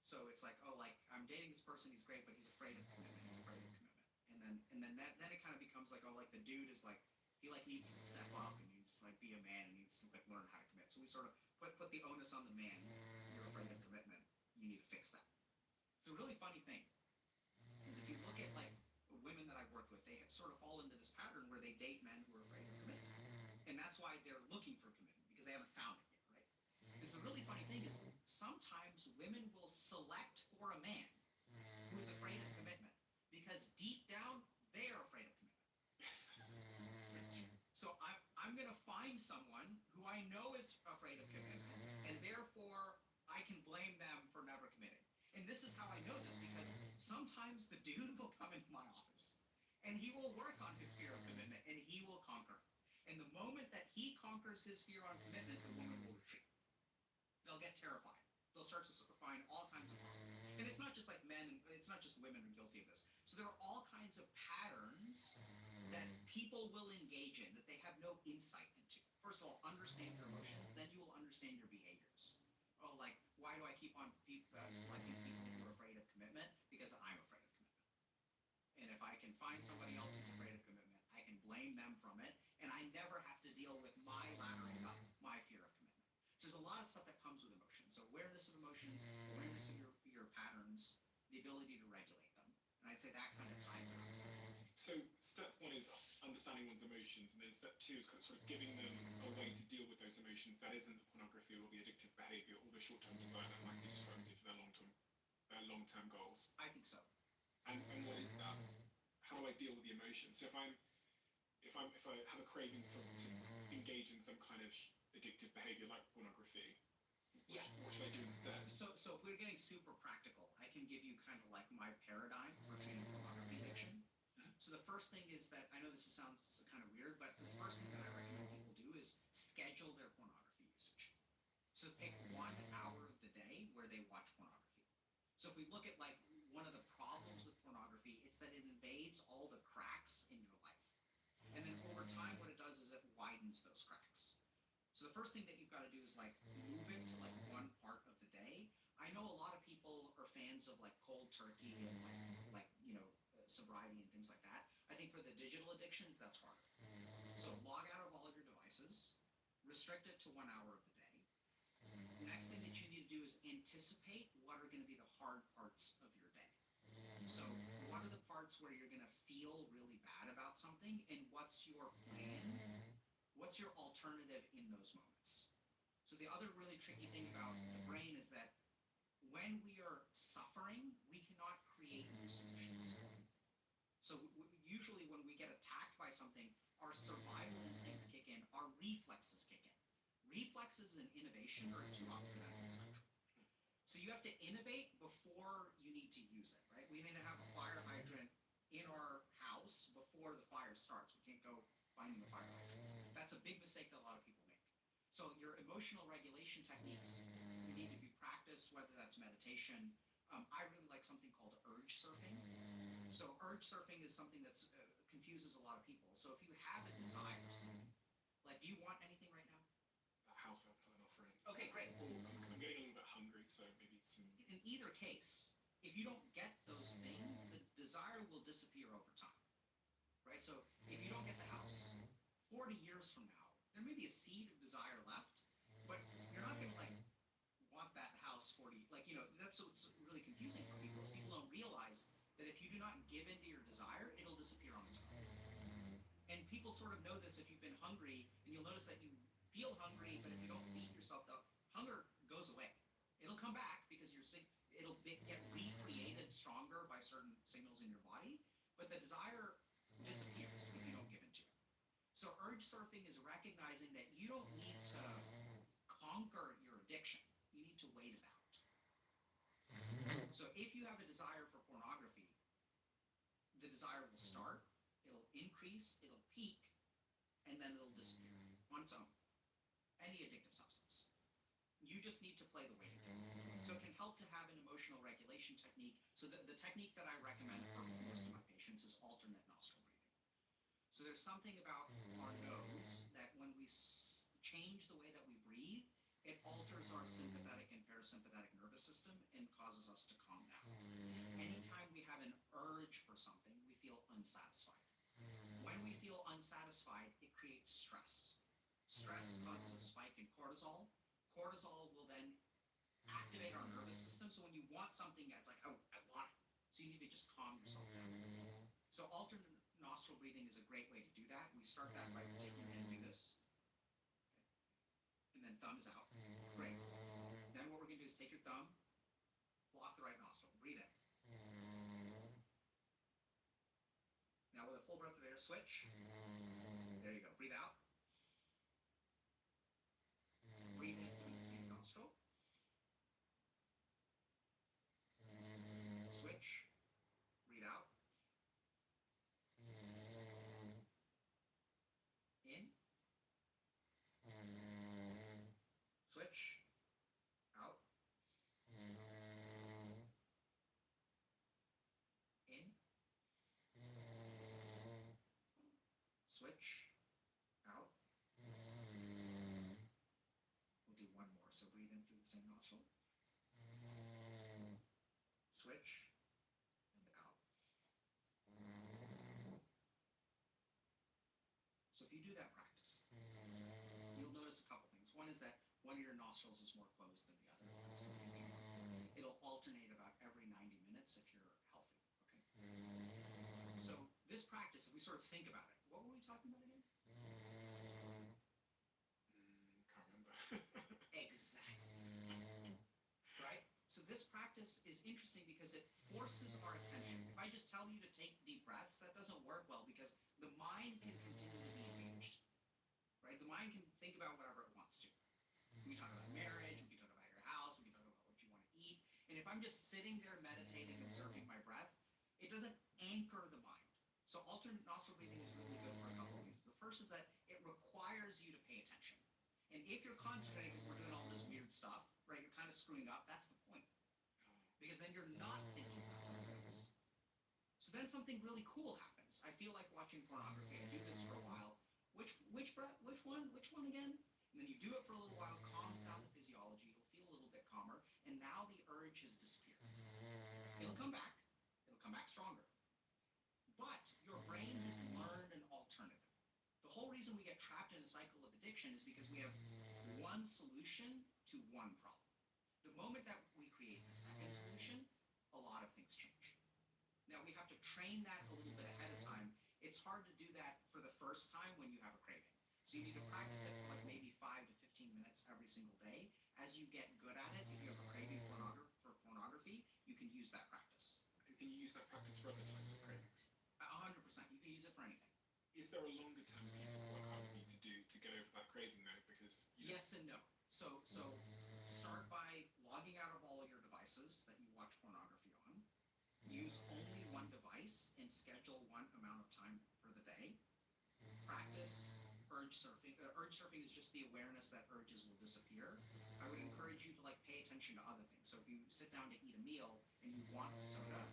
So it's like, oh, like I'm dating this person, he's great, but he's afraid of commitment. He's afraid of commitment. And then it kind of becomes like, oh, like the dude is like, he like needs to step up and needs to like be a man and needs to like learn how to commit. So we sort of put the onus on the man. You're afraid of commitment. You need to fix that. It's a really funny thing, is if you look at like women that I've worked with, they sort of fall into this pattern where they date men who are afraid of commitment. And that's why they're looking for commitment, because they haven't found it yet, right? Because the really funny thing is sometimes women will select for a man who is afraid of commitment because deep down they are afraid of commitment. So I'm going to find someone who I know is afraid of commitment, and therefore I can blame them for never committing. And this is how I know this, because sometimes the dude will come into my office and he will work on his fear of commitment and he will conquer. And the moment that he conquers his fear on commitment, the woman will retreat. They'll get terrified. They'll start to find all kinds of problems. And it's not just like men, it's not just women are guilty of this. So there are all kinds of patterns that people will engage in that they have no insight into. First of all, understand your emotions, then you will understand your behaviors. Oh, like, why do I keep on selecting people who are afraid of commitment? Because I'm afraid of commitment. And if I can find somebody else who's afraid of commitment, I can blame them from it, and I never have to deal with my laddering up, my fear of commitment. So there's a lot of stuff that comes with emotions. So awareness of emotions, awareness of your patterns, the ability to regulate them. And I'd say that kind of ties it up. So step 1 is understanding one's emotions, and then step 2 is sort of giving them a way to deal with those emotions that isn't the pornography or the addictive behavior or the short-term desire that might be destructive for their long-term goals. I think so. And what is that? How do I deal with the emotion? So if I have a craving to engage in some kind of addictive behavior like pornography, what should I do instead? So if we're getting super practical, I can give you kind of like my paradigm for treating pornography addiction. So the first thing is that, I know this sounds kind of weird, but the first thing that I recommend people do is schedule their pornography usage. So pick 1 hour of the day where they watch pornography. So if we look at like one of the problems with pornography, it's that it invades all the cracks in your life. does is it widens those cracks. So the first thing that you've got to do is like move it to like one part of the day. I know a lot of people are fans of like cold turkey and sobriety and things like that. I think for the digital addictions, that's harder. So log out of all of your devices, restrict it to 1 hour of the day. The next thing that you need to do is anticipate what are going to be the hard parts of your day. So what are the parts where you're going to feel really bad about something, and what's your plan? What's your alternative in those moments? So the other really tricky thing about the brain is that when we are suffering, we cannot create new solutions. So usually when we get attacked by something, our survival instincts kick in, our reflexes kick in. Reflexes and innovation are two opposite ends of the spectrum. So you have to innovate before you need to use it, right? We need to have a fire hydrant in our house before the fire starts. We can't go finding the fire hydrant. That's a big mistake that a lot of people make. So your emotional regulation techniques need to be practiced, whether that's meditation. I really like something called urge surfing. So urge surfing is something that confuses a lot of people. So if you have a desire, like, do you want anything right now? That house I'm putting off rent. Okay, great. I'm getting a little bit hungry, so maybe some. In either case, if you don't get those things, the desire will disappear over time, right? So if you don't get the house, 40 years from now, there may be a seed of desire left, but you're not going to like want that house 40, that's what's really confusing for people is people don't realize that if you do not give into your desire, it'll disappear on its own. And people sort of know this if you've been hungry, and you'll notice that you feel hungry, but if you don't feed yourself, the hunger goes away. It'll come back because it'll get recreated stronger by certain signals in your body, but the desire disappears if you don't give into it. So urge surfing is recognizing that you don't need to conquer your addiction. You need to wait it out. So if you have a desire for pornography, the desire will start, it'll increase, it'll peak, and then it'll disappear on its own. Any addictive substance. You just need to play the waiting game. So it can help to have an emotional regulation technique. So the technique that I recommend for most of my patients is alternate nostril breathing. So there's something about our nose that when we change the way that we breathe, it alters our sympathetic and parasympathetic nervous system and causes us to calm down. Anytime we have an urge for something, we feel unsatisfied. When we feel unsatisfied, it creates stress. Stress causes a spike in cortisol. Cortisol will then activate our nervous system. So when you want something, it's like, oh, I want it. So you need to just calm yourself down. So alternate nostril breathing is a great way to do that. We start that by taking your hand and do this. Okay. And then thumb is out. Great. Then what we're going to do is take your thumb, block the right nostril, breathe in. Now with a full breath of air, switch. There you go. Breathe out. Breathe in through the same nostril. Switch. Breathe out. In. Switch. Out. In. Switch. Out. We'll do one more. So breathe in through the same nostril. Switch. And out. So if you do that practice, you'll notice a couple things. One is that one of your nostrils is more closed than the other. That's confusing. It'll alternate about every 90 minutes if you're healthy. Okay. So this practice, if we sort of think about it, what were we talking about again? Can't remember. Exactly. Right? So this practice is interesting because it forces our attention. If I just tell you to take deep breaths, that doesn't work well because the mind can continue to be engaged. Right? The mind can think about whatever it wants to. We can talk about marriage, we can talk about your house, we can talk about what you want to eat. And if I'm just sitting there meditating, observing my breath, it doesn't anchor the mind. So alternate nostril breathing is really good for a couple of reasons. The first is that it requires you to pay attention. And if you're concentrating because we're doing all this weird stuff, right, you're kind of screwing up, that's the point. Because then you're not thinking about something else. So then something really cool happens. I feel like watching pornography. I do this for a while. which one again? And then you do it for a little while, calms down the physiology, you'll feel a little bit calmer, and now the urge has disappeared. It'll come back, stronger. But your brain has learned an alternative. The whole reason we get trapped in a cycle of addiction is because we have one solution to one problem. The moment that we create the second solution, a lot of things change. Now we have to train that a little bit ahead of time. It's hard to do that for the first time when you have a craving. So you need to practice it for like maybe 5 to 15 minutes every single day. As you get good at it, if you have a craving for pornography, you can use that practice. And can you use that practice for other types of cravings? 100%. You can use it for anything. Is there a longer term piece of work I would need to do to get over that craving though? Because yes and no. So start by logging out of all of your devices that you watch pornography on. Use only one device and schedule one amount of time for the day. Practice urge surfing. Urge surfing is just the awareness that urges will disappear. I would encourage you to like pay attention to other things. So if you sit down to eat a meal and you want a soda,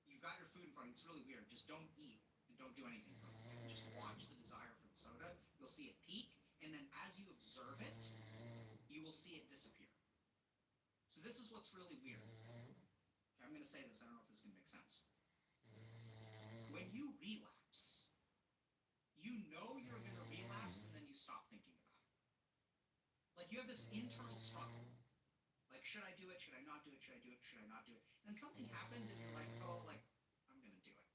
you've got your food in front of you. It's really weird. Just don't eat and don't do anything for it. Just watch the desire for the soda. You'll see it peak, and then as you observe it, you will see it disappear. So this is what's really weird. Okay, I'm going to say this. I don't know if this is going to make sense. When you relapse, you know you're going to relapse, and then you stop thinking about it. Like you have this internal struggle. Like, should I do it? Should I not do it? Should I do it? Should I not do it? And something happens, and you're like, oh, like, I'm going to do it.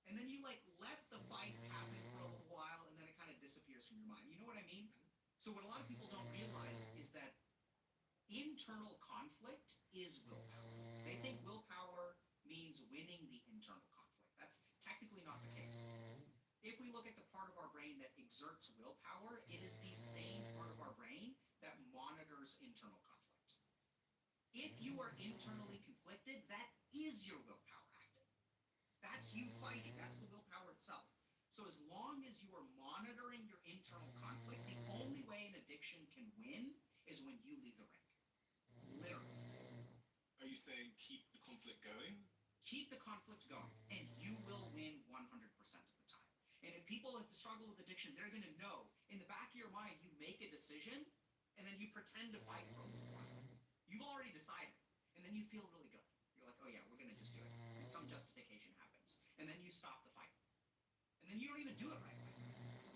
And then you, like, let the fight happen for a little while, and then it kind of disappears from your mind. You know what I mean? So what a lot of people don't realize is that internal conflict is willpower. They think willpower means winning the internal conflict. That's technically not the case. If we look at the part of our brain that exerts willpower, it is the same part of our brain that monitors internal conflict. If you are internally conflicted, that is your willpower active. That's you fighting. That's the willpower itself. So as long as you are monitoring your internal conflict, the only way an addiction can win is when you leave the ring. Literally. Are you saying keep the conflict going? Keep the conflict going, and you will win 100% of the time. And if people have struggled with addiction, they're going to know. In the back of your mind, you make a decision, and then you pretend to fight for a little while. You've already decided, and then you feel really good. You're like, oh yeah, we're going to just do it. And some justification happens. And then you stop the fight. And then you don't even do it right away.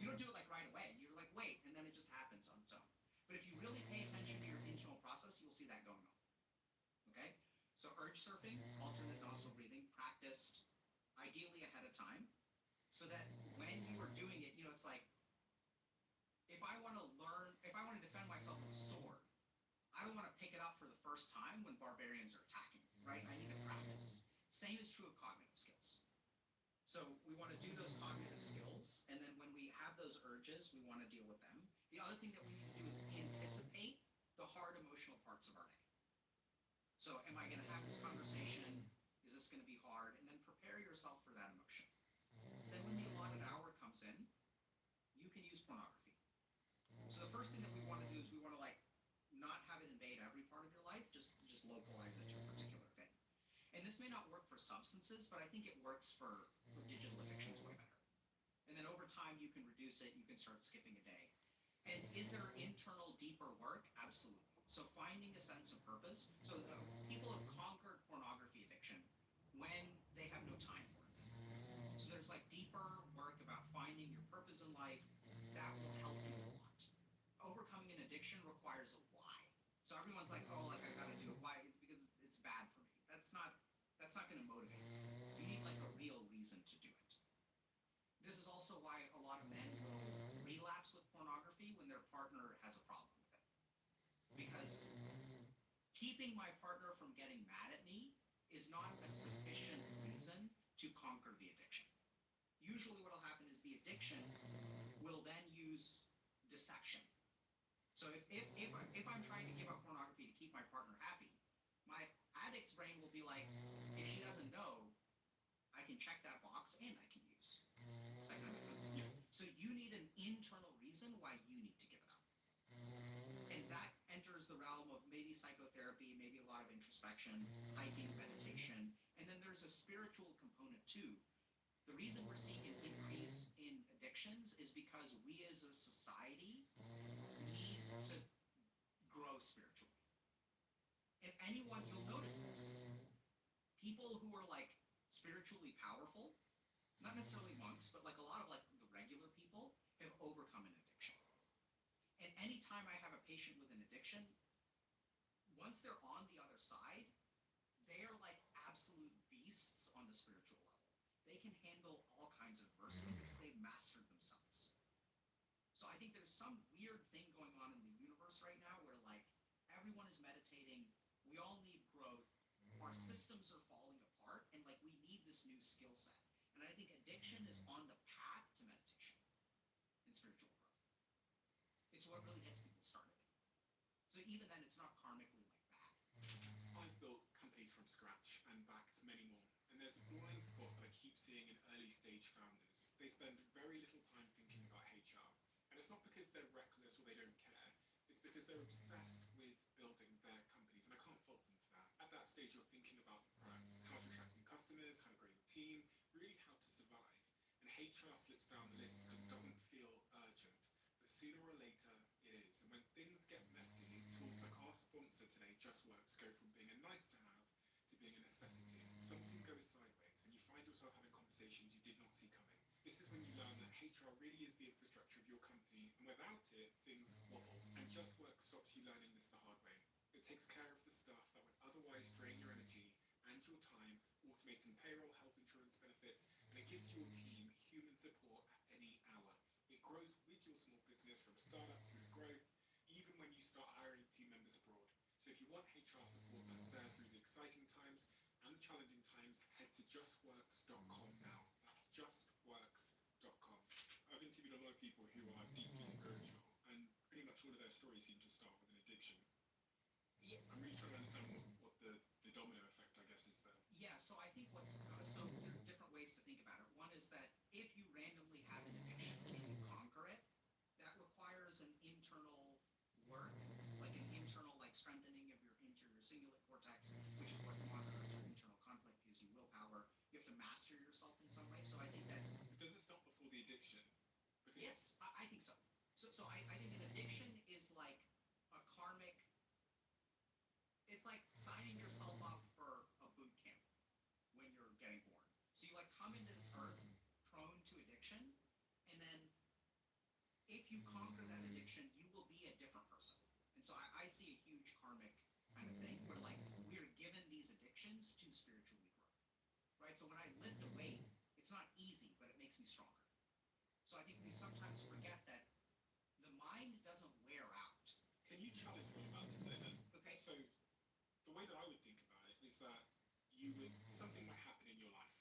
You don't do it like right away. You're like, wait, and then it just happens on its own. But if you really pay attention to your internal process, you'll see that going on. Okay? So urge surfing, alternate nostril breathing, practiced ideally ahead of time, so that when you are doing it, you know, it's like, if I want to defend myself with a sword, I don't want to pick it up for the first time when barbarians are attacking, right? I need to practice. Same is true of cognitive skills. So we want to do those cognitive skills, and then when we have those urges, we want to deal with them. The other thing that we need to do is anticipate the hard emotional parts of our day. So am I going to have this conversation? Is this going to be hard? And then prepare yourself for that emotion. Then when the allotted hour comes in, you can use pornography. So the first thing that we want to do is we want to like not have it invade every part of your life, just localize it to a particular thing. And this may not work for substances, but I think it works for digital addictions way better. And then over time you can reduce it, you can start skipping a day. And is there internal, deeper work? Absolutely. So finding a sense of purpose. So people have conquered pornography addiction when they have no time for it. So there's like deeper work about finding your purpose in life that will help you a lot. Overcoming an addiction requires a why. So everyone's like, oh, like I gotta do it. Why? It's because it's bad for me. That's not gonna motivate you. You need like a real reason to do it. This is also why a lot of men will relapse with pornography when their partner has a problem with it. Because keeping my partner from getting mad at me is not a sufficient reason to conquer the addiction. Usually what will happen is the addiction will then use deception. So if I'm trying to give up pornography to keep my partner happy, my addict's brain will be like, if she doesn't know, I can check that box and I can use. Does that kind of make sense? Yeah. So you need an internal reason why you need to give it up. And that enters the realm of maybe psychotherapy, maybe a lot of introspection, hiking, meditation, and then there's a spiritual component too. The reason we're seeing an increase in addiction addictions is because we as a society need to grow spiritually. If anyone, you'll notice this. People who are like spiritually powerful, not necessarily monks, but like a lot of like the regular people have overcome an addiction. And anytime I have a patient with an addiction, once they're on the other side, they are like absolute beasts on the spiritual level. They can handle all kinds of adversity because they've mastered themselves. So I think there's some weird thing going on in the universe right now where like everyone is meditating, we all need growth, our systems are falling apart, and like we need this new skill set. And I think addiction is on the path to meditation and spiritual growth. It's what really gets people started. So even then, it's not karmically like bad. I've built companies from scratch and backed many more. And there's a blind spot that I keep seeing in early stage founders. They spend very little time thinking about HR. And it's not because they're reckless or they don't care. It's because they're obsessed with building their companies. And I can't fault them for that. At that stage, you're thinking about the product, how to attract new customers, how to grow your team, really how to survive. And HR slips down the list because it doesn't feel urgent. But sooner or later, it is. And when things get messy, tools like our sponsor today, JustWorks, go from being a nice to have to being a necessity. Something goes sideways and you find yourself having conversations you did not see coming. This is when you learn that HR really is the infrastructure of your company, and without it, things wobble. And JustWorks stops you learning this the hard way. It takes care of the stuff that would otherwise drain your energy and your time, automating payroll, health insurance benefits, and it gives your team human support at any hour. It grows with your small business from startup through to growth, even when you start hiring team members abroad. So if you want HR support that's there through the exciting times and the challenging times, head to justworks.com now. That's justworks.com. I've interviewed a lot of people who are deeply spiritual, and pretty much all of their stories seem to start with an addiction. Yeah. I'm really trying to understand what the domino effect, I guess, is there. Yeah, so I think so there are different ways to think about it. One is that if you randomly have an addiction and you conquer it, that requires an internal work, like an internal like strengthening of your cingulate cortex, which is what monitors your internal conflict, gives you willpower. You have to master yourself in some way. So I think that But does it stop before the addiction? Because yes, I think so. So I think an addiction is like a karmic. It's like signing yourself up for a boot camp when you're getting born. So you like come into this earth prone to addiction, and then if you conquer that addiction, you will be a different person. And so I see a huge karmic kind of thing where like we are given these addictions to spiritually grow. Right? So when I lift a weight, it's not easy, but it makes me stronger. So I think we sometimes forget that the mind doesn't wear out. can you challenge what I'm about to say then? Okay? So the way that I would think about it is that you would something might happen in your life.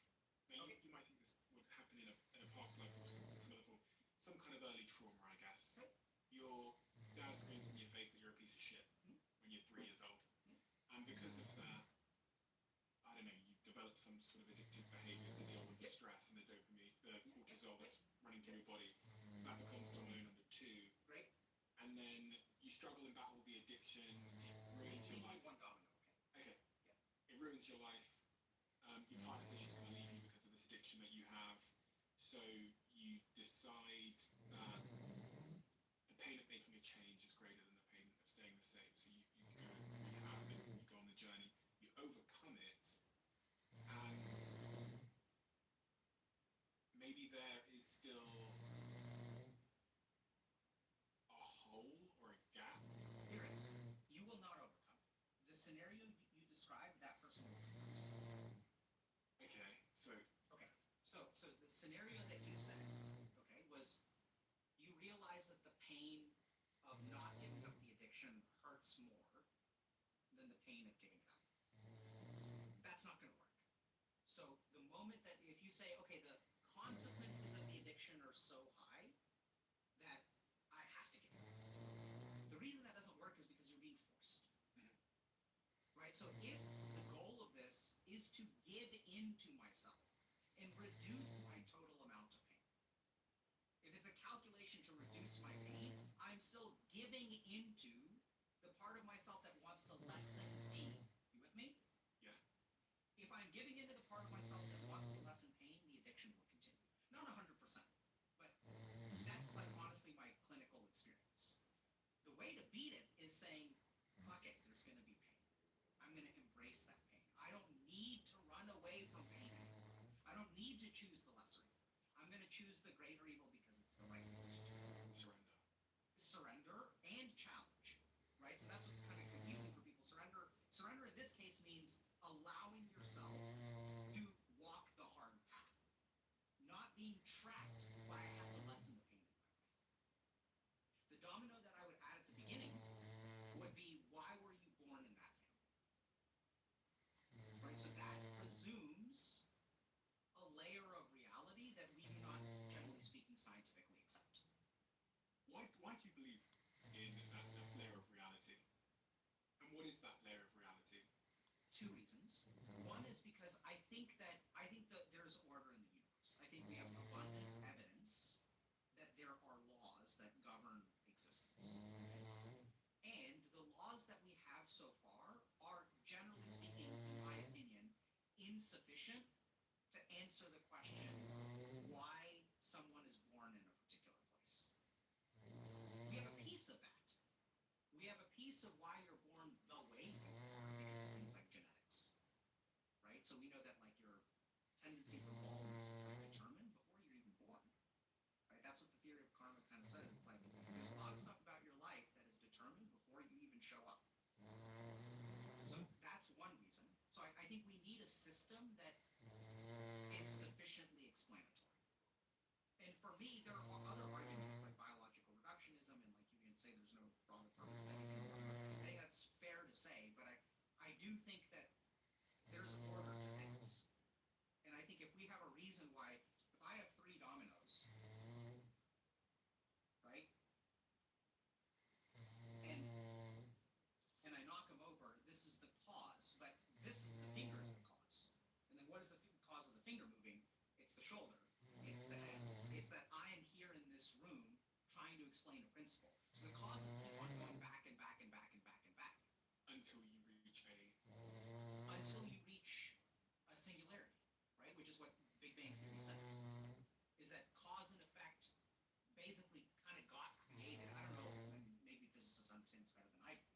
Now Okay. you might think this would happen in a past life or some other form, some kind of early trauma, I guess. Okay. Your dad screams in your face that you're a piece of shit when you're 3 years old, and because of that, I don't know, you develop some sort of addictive behaviours to deal with the stress and the dopamine, the cortisol that's running through your body. So that becomes domino number 2. Great. And then you struggle and battle the addiction. It ruins your life. One domino, okay? Okay. It ruins your life. Your partner says she's going to leave you because of this addiction that you have. So you decide that the pain of making a change is greater than the pain of staying the same. So you go rehab and you go on the journey. You overcome it, and maybe there is still a hole or a gap. Here it is. You will not overcome it. The scenario you described, that person will produce. Okay, so Okay. So the scenario that you said, okay, was you realize that the pain of not giving up the addiction hurts more than the pain of giving it up. That's not going to work. So the moment that if you say, okay, the consequences of the addiction are so high that I have to give it up. The reason that doesn't work is because you're being forced. Right? So if the goal of this is to give into myself and reduce my total amount of pain, if it's a calculation to reduce my pain, I'm still giving into the part of myself that wants to lessen pain. You with me? yeah, If I'm giving into the part of myself that wants to lessen pain, the addiction will continue. Not 100%, but saying, fuck it, there's going to be pain. I'm going to embrace that pain. I don't need to run away from pain anymore. I don't need to choose the lesser evil. I'm going to choose the greater evil because it's the right thing to do. Surrender and challenge, right? So that's what's kind of confusing for people. Surrender in this case means allowing yourself to walk the hard path, not being trapped by I have to lessen the pain in my life. The domino that I would add at the beginning would be, why were you born in that family? Right? So that presumes a layer of reality that we do not, generally speaking, scientifically accept. Why do you believe in that layer of reality? And what is that layer of reality? Two reasons. One is because I think that there's order in the universe. I think we have abundant evidence that there are laws that govern existence. And the laws that we have so far are, generally speaking, in my opinion, insufficient to answer the question why someone is born in a particular place. We have a piece of that. We have a piece of why you're born the way you are because of things like genetics, right? So we know that like your tendency for baldness is kind of determined before you're even born, right? That's what the theory of karma kind of says. It's like there's a lot of stuff about your life that is determined before you even show up. So that's one reason. So I think we need a system that is sufficiently explanatory. And for me, there are other arguments like biological reductionism and like you can say there's no broader purpose that you can. I think that's fair to say, but I do think that there's order to things. And I think if we have a reason why, if I have 3 dominoes, right? And I knock them over, this is the cause, but the finger is the cause. And then what is the cause of the finger moving? It's the shoulder. It's the head. It's that I am here in this room trying to explain a principle. So the causes keep on going back and back and back and back and back. Until you reach a singularity, right? Which is what Big Bang Theory says. Is that cause and effect basically kind of got created. I don't know, maybe physicists understand this better than I do.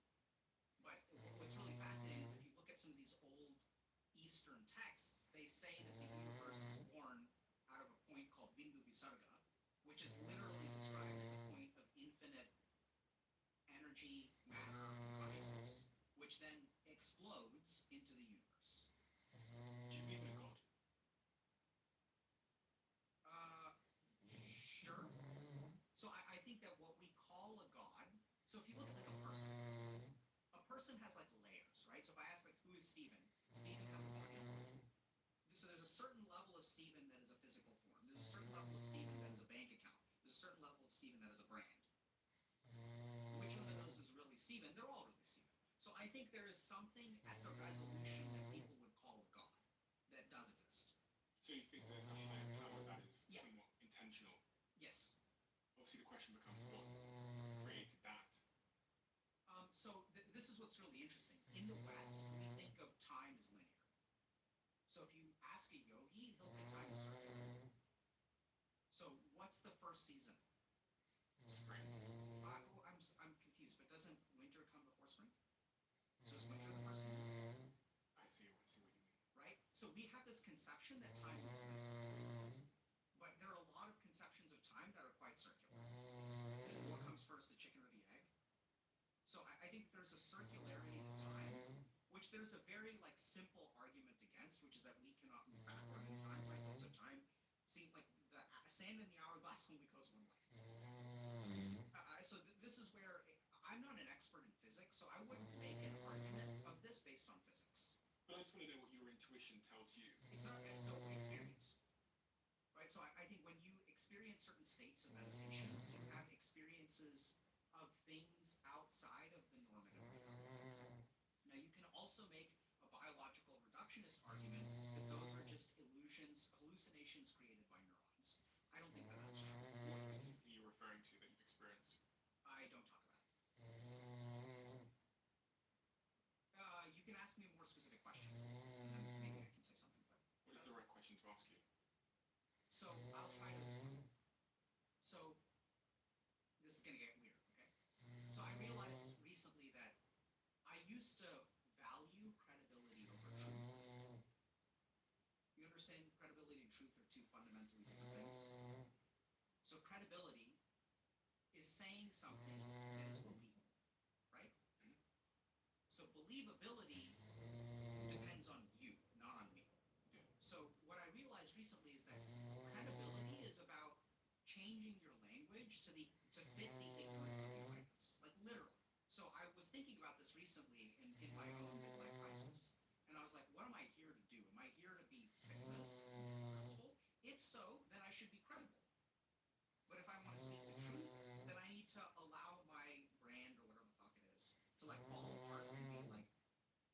But what's really fascinating is if you look at some of these old Eastern texts, they say that the universe is born out of a point called Bindu Visarga, which is literally described as a point of infinite energy, matter, consciousness, which then explodes into the universe. Do you believe in a God? Sure. So I think that what we call a God, so if you look at like a person has like layers, right? So if I ask like, who is Stephen? Stephen has a body. So there's a certain level of Stephen that is a physical form. There's a certain level of Stephen that is a bank account. There's a certain level of Stephen that is a brand. Which one of those is really Stephen? They're all really Stephen. So I think there is something at the resolution that people would call a God that does exist. So you think there's a higher power that is Yeah. somewhat intentional? Yes. Obviously the question becomes what created that? So this is what's really interesting. In the West, we think of time as linear. So if you ask a yogi, they'll say time is circular. So what's the first season? Spring. I'm confused, but doesn't winter come before spring? So is winter the first season? I see what you mean. Right? So we have this conception that time is linear. But there are a lot of conceptions of time that are quite circular. What comes first, the chicken or the egg? So I think there's a circularity of time, which there's a very like simple argument against, which is that we cannot move backward in time, right? So time seems like the sand in the hourglass only goes one way. So this is where I'm not an expert in physics, so I wouldn't make an argument of this based on physics. But I just want to know what your intuition tells you. It's not so experience. Right? So I think when you experience certain states of meditation, you have experiences of things outside of the normative reality. Now you can also make a biological reductionist argument that those are just illusions, hallucinations created by neurons. I don't think that that's true. What specifically are you referring to that you've experienced? I don't talk about it. You can ask me a more specific question, and then maybe I can say something. But What is the right question to ask you? so I'll try to explain. So this is going to get weird, okay? So I realized recently that understanding credibility and truth are two fundamentally different things. So credibility is saying something that is believable, right? So believability depends on you, not on me. Yeah. So what I realized recently is that credibility is about changing your language to fit the ignorance of the audience, like literally. So I was thinking about this recently in my own midlife crisis, and I was like, what am I here to do? Am I here to be famous and successful? If so, then I should be credible. But if I want to speak the truth, then I need to allow my brand or whatever the fuck it is to like fall apart and be like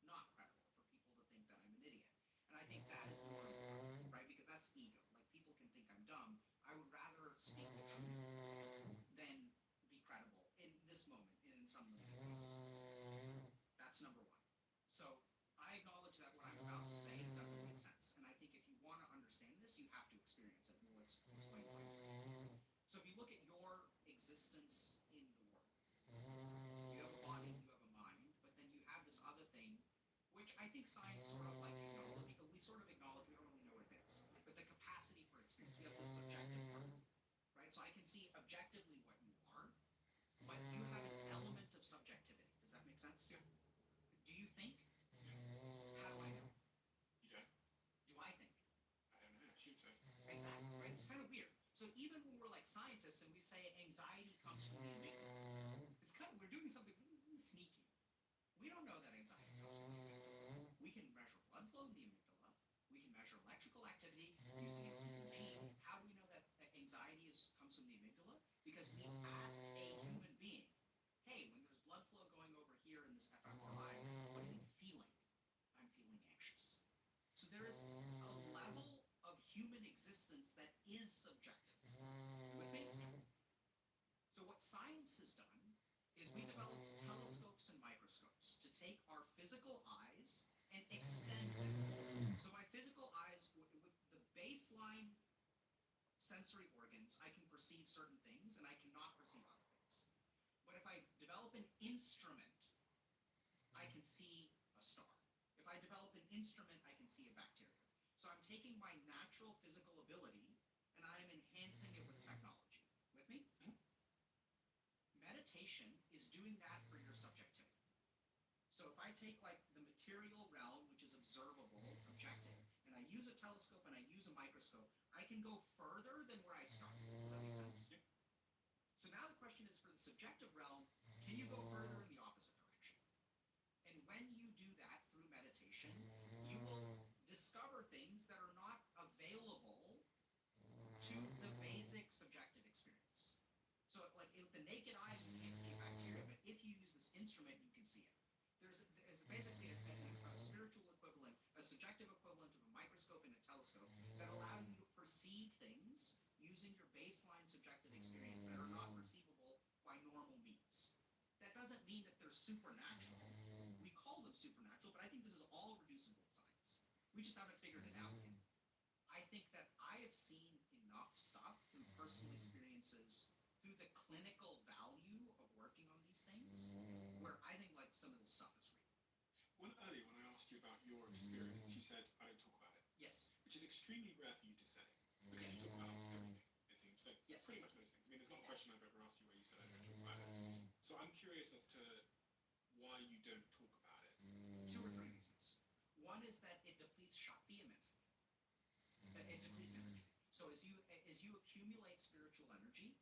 not credible for people to think that I'm an idiot. And I think that is more important, right? Because that's ego. Like people can think I'm dumb. I would rather speak the truth than be credible in this moment and in some limited ways. That's number one. So I acknowledge that what I'm about to say doesn't make sense. And I think if you want to understand this, you have to experience it. And we'll explain why. So if you look at your existence in the world, you have a body, you have a mind, but then you have this other thing, which I think science sort of like acknowledge, we sort of acknowledge, we don't really know what it is, but the capacity for experience, we have this subjective part, right? So I can see objectively what you are, but you have an element of subjectivity. Does that make sense? Yeah. Do you think? Yeah. How do I know? You don't? Do I think? I don't know. I assume so. Exactly, right? It's kind of weird. So even when we're like scientists and we say anxiety comes from the amygdala, it's kind of, we're doing something sneaky. We don't know that anxiety comes from the amygdala. We can measure blood flow in the amygdala. We can measure electrical activity using an EEG. How do we know that anxiety comes from the amygdala? Because we asked a human being, hey, when there's blood flow going over here in this fMRI, what are you feeling? I'm feeling anxious. So there is a level of human existence that is subjective. You with me? So what science has done is we developed telescopes and microscopes to take our physical eyes and extend them. So my physical eyes, with the baseline sensory organs, I can perceive certain things and I cannot perceive other things. But if I develop an instrument, I can see a star. If I develop an instrument, I can see a bacteria. So I'm taking my natural physical ability and I am enhancing it with technology. With me? Meditation is doing that for your subjectivity. So if I take like the material realm, which is observable, objective, and I use a telescope and I use a microscope, I can go further than where I started. Does that make sense? Yeah. So now the question is, for the subjective realm, can you go further in the opposite direction? And when you do that through meditation, you will discover things that are not available to the basic subjective experience. So like with the naked eye, you can't see a bacteria, but if you use this instrument, you can see it. There's basically a spiritual equivalent, a subjective equivalent of a microscope and a telescope that allow you to perceive things using your baseline subjective experience that are not perceivable by normal means. That doesn't mean that they're supernatural. We call them supernatural, but I think this is all reducible to science. We just haven't figured it out yet. I think that I have seen enough stuff through personal experiences, through the clinical value of working on these things, where I think like some of this stuff is real. Earlier when I asked you about your experience, you said, I don't talk about it. Yes. Which is extremely rare for you to say. Because Yes. you talk about everything, it seems. So Yes. pretty much most things. I mean, there's not a Yes. question I've ever asked you where you said I don't talk about it. So I'm curious as to why you don't talk about it. 2 or 3 reasons. One is that it depletes Shakti immensely. It depletes energy. So as you accumulate spiritual energy,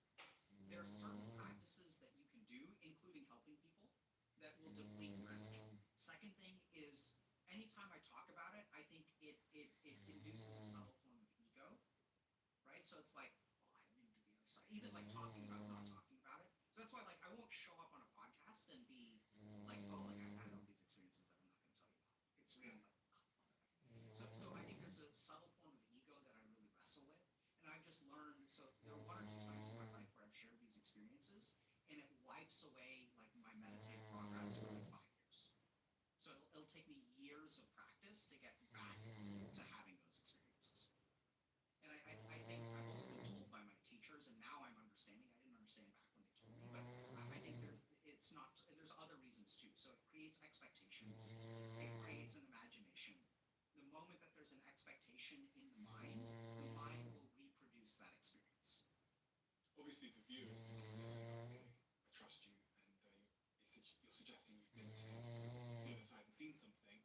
there are certain practices that you can do, including helping people, that will deplete your energy. Second thing is, anytime I talk about it, I think it induces a subtle form of ego, right? So it's like, oh, I've been to the other side. Even like talking about not talking about it. So that's why like I won't show up on a podcast and be like, oh, like I've had all these experiences that I'm not going to tell you about. It's real, like, so I think there's a subtle form of ego that I really wrestle with, and I've just learned. So there are 1 or 2 times in my life where I've shared these experiences, and it wipes away like my meditative progress for like 5 years. So it'll take me years of practice to get back to having those experiences. And I think I've also been told by my teachers, and now I'm understanding. I didn't understand back when they told me, but I think it's not. There's other reasons too. So it creates expectations. It creates an imagination. The moment that there's an expectation in the mind will reproduce that experience. Obviously, the viewers thinking to themselves, okay, I trust you, and you're suggesting you've been to the other side and seen something,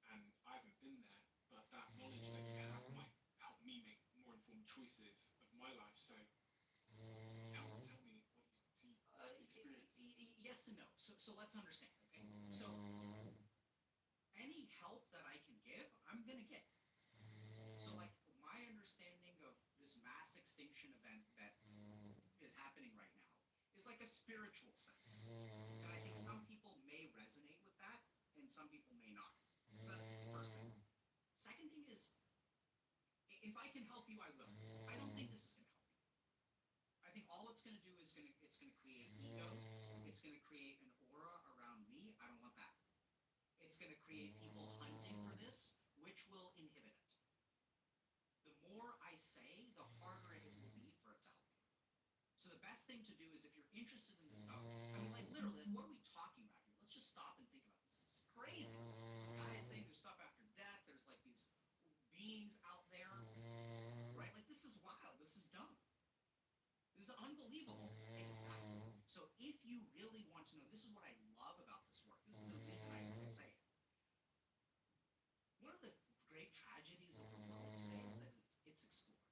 and I haven't been there, but that knowledge that you have might help me make more informed choices of my life. So tell me what you see, experience. Yes and no. So let's understand, okay? So any help that I can give, I'm gonna get. So like my understanding of this mass extinction event that is happening right now is like a spiritual sense. And I think some people may resonate with that and some people may not. So that's the first thing. Second thing is, if I can help you, I will. I don't think this is going to help you. I think all it's going to do is it's going to create ego. It's going to create an aura around me. I don't want that. It's going to create people hunting for this, which will inhibit it. The more I say, the harder it will be for it to help me. So the best thing to do is if you're interested in this stuff, I mean, like literally, like, what are we talking about here? Let's just stop and think about this. This is crazy. This guy is saying there's stuff after death. There's like these beings out there, right? Like this is wild. This is dumb. This is unbelievable. Exactly. So if you really want to know, this is what I love about this work. This is the reason I say it. One of the great tragedies of the world today is that it's explored.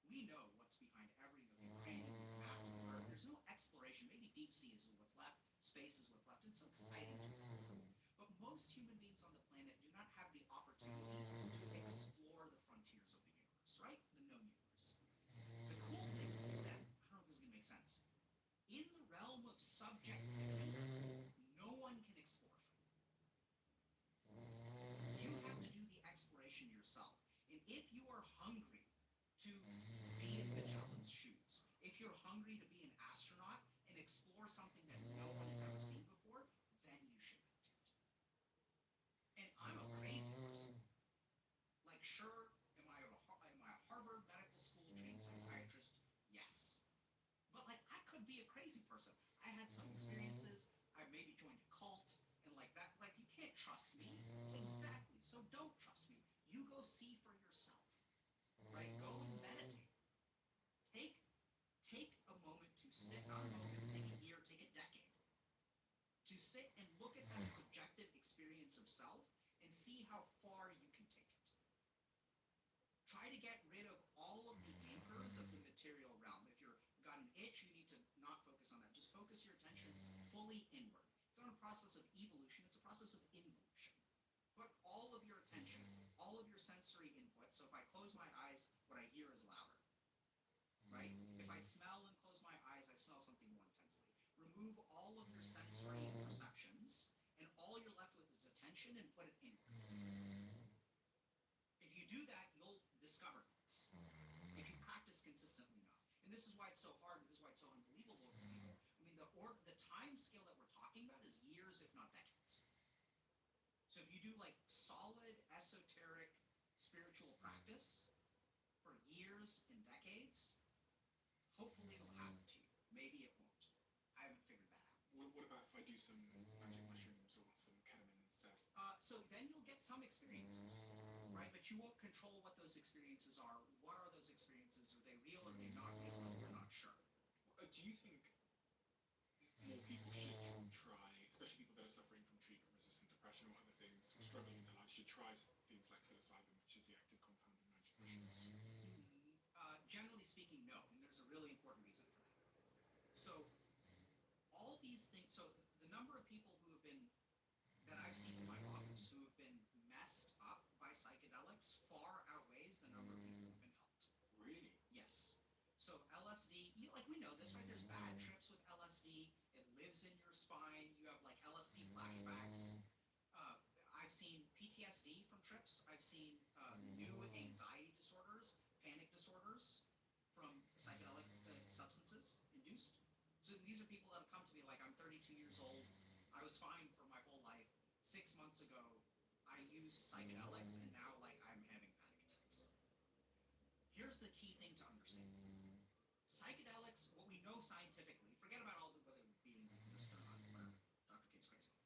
We know what's behind every nook and cranny. Maps of the Earth. There's no exploration. Maybe deep sea is what's left. Space is what's left. It's so exciting to explore. But most human beings on the planet do not have the opportunity to explore the frontiers of the universe, right? The known universe. The cool thing is that, I don't know if this is going to make sense, in the realm of subjectivity, no one can explore for you. You have to do the exploration yourself. And if you are hungry to be in Magellan's shoes, if you're hungry to be an astronaut and explore something that no one has ever seen before, then you should meditate. And I'm a crazy person. Like, sure, am I a Harvard Medical School trained psychiatrist? Yes. But like, I could be a crazy person. I had some experiences. I maybe joined a cult and like that. Like, you can't trust me. Exactly. So don't trust me. You go see for yourself. Right? Go and meditate. Take a moment to sit, not a moment, take a year, take a decade, to sit and look at that subjective experience of self and see how far you can take it. Try to get rid of all of the anchors of the material realm. If you've got an itch, you need to not focus on that. Just focus your attention fully inward. It's not a process of evolution, it's a process of involution. Put all of your attention, all of your sensory input. So if I close my eyes, what I hear is louder. Right? If I smell and close my eyes, I smell something more intensely. Remove all of your sensory perceptions, and all you're left with is attention, and put it inward. If you do that, you'll discover things. If you practice consistently enough. And this is why it's so hard, and this is why it's so unbelievable for people. I mean, the time scale that we're talking about is years, if not decades. So if you do like solid, esoteric, spiritual practice for years and decades, hopefully it'll happen to you. Maybe it won't. I haven't figured that out. What about if I do some magic mushrooms or some ketamine instead? So then you'll get some experiences, right? But you won't control what those experiences are. What are those experiences? Are they real? Are they not real? You're not sure. Do you think more people should try, especially people that are suffering from treatment-resistant depression or other things, or struggling in their life, should try things like psilocybin, which is the active compound in magic mushrooms? Generally speaking, no. And there's a really important reason for that. So all these things, so the number of people who have been, that I've seen in my office, who have been messed up by psychedelics far outweighs the number of people who have been helped. Really? Yes. So LSD, like we know this, right? There's bad trips with LSD. It lives in your spine. You have like LSD flashbacks. I've seen PTSD from trips. I've seen new anxiety disorders, panic disorders from psychedelic substances induced. So these are people that have come to me like, I'm 32 years old. I was fine for my whole life. 6 months ago, I used psychedelics, and now like I'm having panic attacks. Here's the key thing to understand. Psychedelics, what we know scientifically, forget about all the whether beings exist or not, whatever. Dr. K's crazy.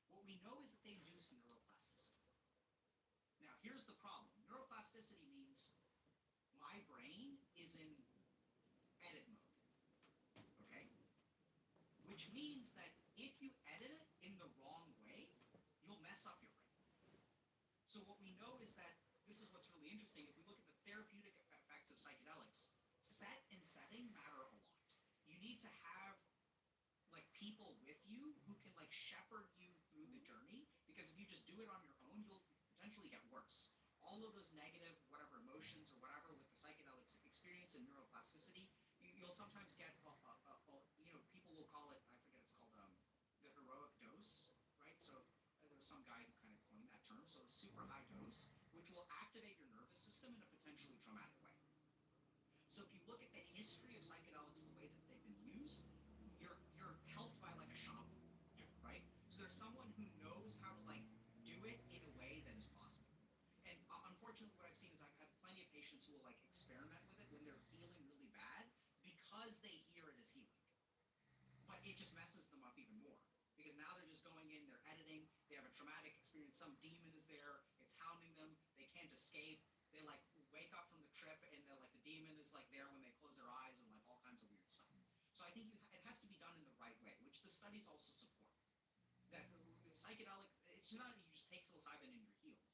What we know is that they induce neuroplasticity. Now, here's the problem. Neuroplasticity means my brain is in edit mode, okay? Which means that if you edit it in the wrong way, you'll mess up your brain. So what we know is that, this is what's really interesting, if we look at the therapeutic effects of psychedelics, set and setting matter a lot. You need to have like people with you who can like shepherd you through the journey, because if you just do it on your own, you'll potentially get worse. All of those negative whatever emotions or whatever with the psychedelics experience and neuroplasticity, you'll sometimes get people will call it, I forget, it's called the heroic dose, right? So there was some guy who kind of coined that term. So a super high dose, which will activate your nervous system in a potentially traumatic way. So if you look at the history of psychedelics, the way that they've been used, you're helped by like a shaman, right? So there's someone who knows how to like do it in a way that is possible. And unfortunately, what I've seen is I've had plenty of patients who will like experiment with it when they're feeling really bad because they hear it as healing. But it just messes them up even more, because now they're just going in, they're editing, they have a traumatic experience, some demon is there, it's hounding them, they can't escape, they like wake up from the trip and they're like the demon is like there when they close their eyes and like all kinds of weird stuff. So I think it has to be done in the right way, which the studies also support. That psychedelic, it's not that you just take psilocybin and you're healed.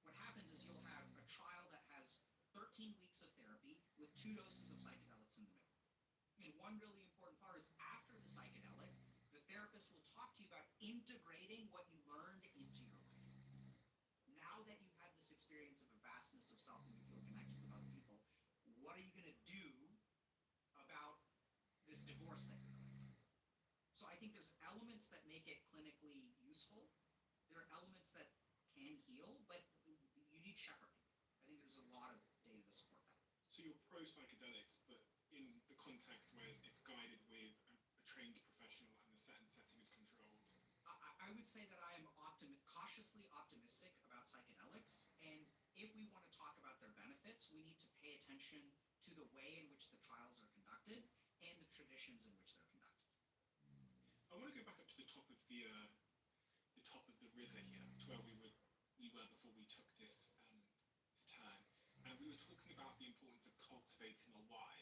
What happens is you'll have a trial that has 13 weeks of therapy with 2 doses of psychedelics in the middle. And one really important part is after the psychedelic, the therapist will talk to you about integrating what you learned into your life. Now that you've had this experience of a vastness of self and you feel connected with other people, what are you going to do about this divorce that you're going through? So I think there's elements that make it clinically useful. There are elements that can heal, but you need shepherding. I think there's a lot of data to support that. So you're pro psychedelics, but in the context where it's guided with a trained professional and the set and setting is controlled. I would say that I am cautiously optimistic about psychedelics, and if we want to talk about their benefits, we need to pay attention to the way in which the trials are conducted and the traditions in which they're conducted. I want to go back up to the top of the river here, to where we were before we took this turn, and we were talking about the importance of cultivating a why,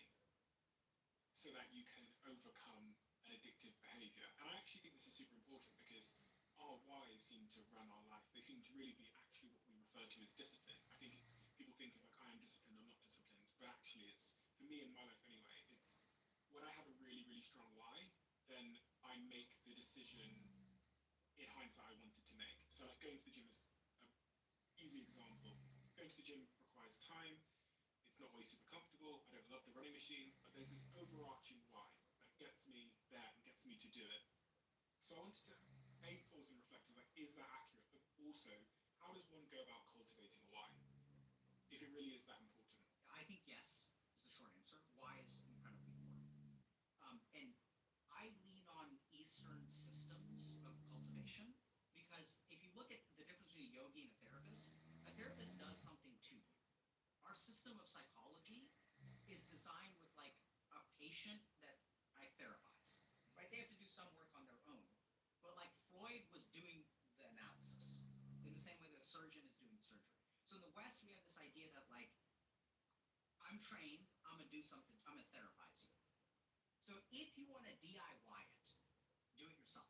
so that you can overcome an addictive behavior. And I actually think this is super important, because our whys seem to run our life. They seem to really be actually what we refer to as discipline. I think it's people think of like, I am disciplined, I'm not disciplined, but actually it's, for me in my life anyway, it's when I have a really, really strong why, then I make the decision in hindsight I wanted to make. So like going to the gym is an easy example. Going to the gym requires time. It's not always super comfortable. I don't love the running machine, but there's this overarching why that gets me there and gets me to do it. So I wanted to pause and reflect as like, is that accurate? But also, how does one go about cultivating a why? If it really is that important. I think yes is the short answer. Why is incredibly important. And I lean on Eastern systems of cultivation, because if you look at the difference between a yogi and a therapist does something to you. Our system of psychology is designed with like a patient that I therapize, right? They have to do some work on their own, but like Freud was doing the analysis in the same way that a surgeon is doing surgery. So in the West, we have this idea that like, I'm trained, I'm gonna do something, I'm gonna therapize you. So if you want to DIY it, do it yourself.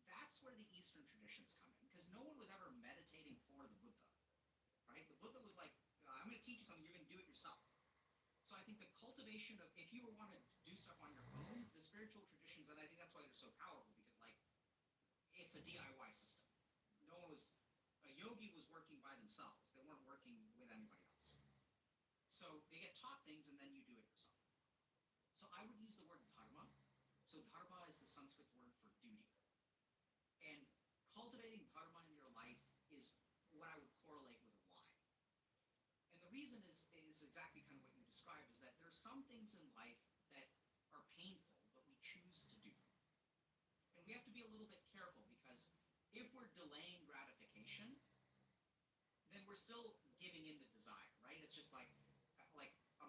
That's where the Eastern traditions come in, because no one was ever meditating for the Buddha, right? The Buddha was like, I'm going to teach you something, you're going to do it yourself. So I think the cultivation of, if you want to do stuff on your own, the spiritual traditions, and I think that's why they're so powerful, because like, it's a DIY system. No one was, a yogi was working by themselves. They weren't working with anybody else. So they get taught things and then you do it yourself. So I would use the word dharma. So dharma is the Sanskrit word for duty. And cultivating dharma in your life is what I would correlate with a why. And the reason is exactly kind of what you described, is that there are some things in life that are painful, but we choose to do them. And we have to be a little bit careful, because if we're delaying gratification, then we're still giving in to desire, right? It's just like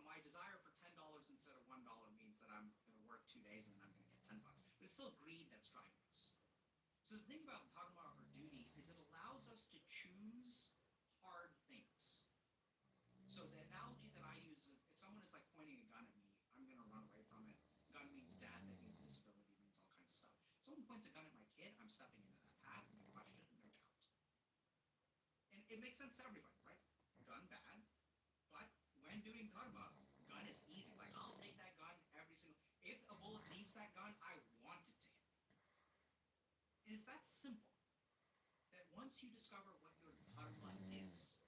my desire for $10 instead of $1 means that I'm going to work 2 days and then I'm going to get $10. But it's still greed that's driving us. So the thing about dharma or duty is it allows us to choose hard things. So the analogy that I use, if someone is like pointing a gun at me, I'm going to run away from it. Gun means death, it means disability, it means all kinds of stuff. Someone points a gun at my kid, I'm stepping into that path, no question, no doubt. And it makes sense to everybody, right? Gun bad, but when doing dharma, gun is easy. Like, I'll take that gun every single. If a bullet leaves that gun, I want it to hit. And it's that simple. That once you discover what your dharma is,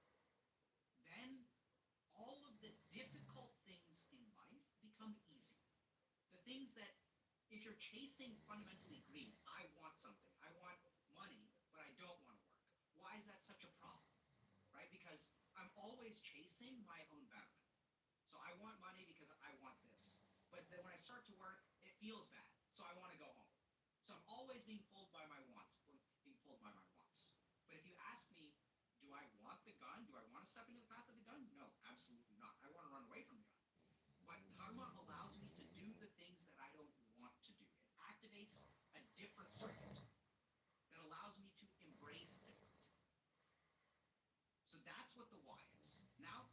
then all of the difficult things in life become easy. The things that, if you're chasing fundamentally greed, I want something, I want money, but I don't want to work. Why is that such a problem? Right? Because I'm always chasing my own betterment. So I want money because I want this. But then when I start to work, it feels bad. So I want to go home. So I'm always being pulled by my wants, being pulled by my wants. But if you ask me, do I want the gun? Do I want to step into the path of the gun? No, absolutely not. I want to run away from the gun. But dharma allows me to do the things that I don't want to do. It activates a different circuit that allows me to embrace different. So that's what the why is. Now,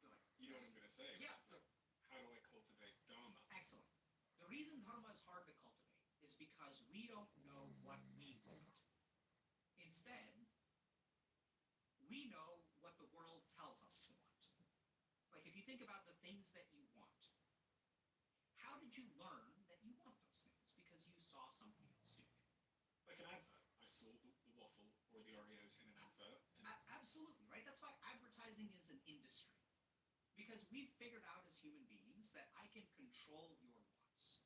go ahead. You know what I'm going to say? Yeah. Which is like, how do I cultivate dharma? Excellent. The reason dharma is hard to cultivate is because we don't know what we want. Instead, we know what the world tells us to want. It's like if you think about the things that you want, how did you learn that you want those things? Because you saw somebody else do it. Like an advert. I saw the waffle or the Oreos in an advert. And Absolutely, right? That's why advertising is an industry. Because we've figured out as human beings that I can control your wants.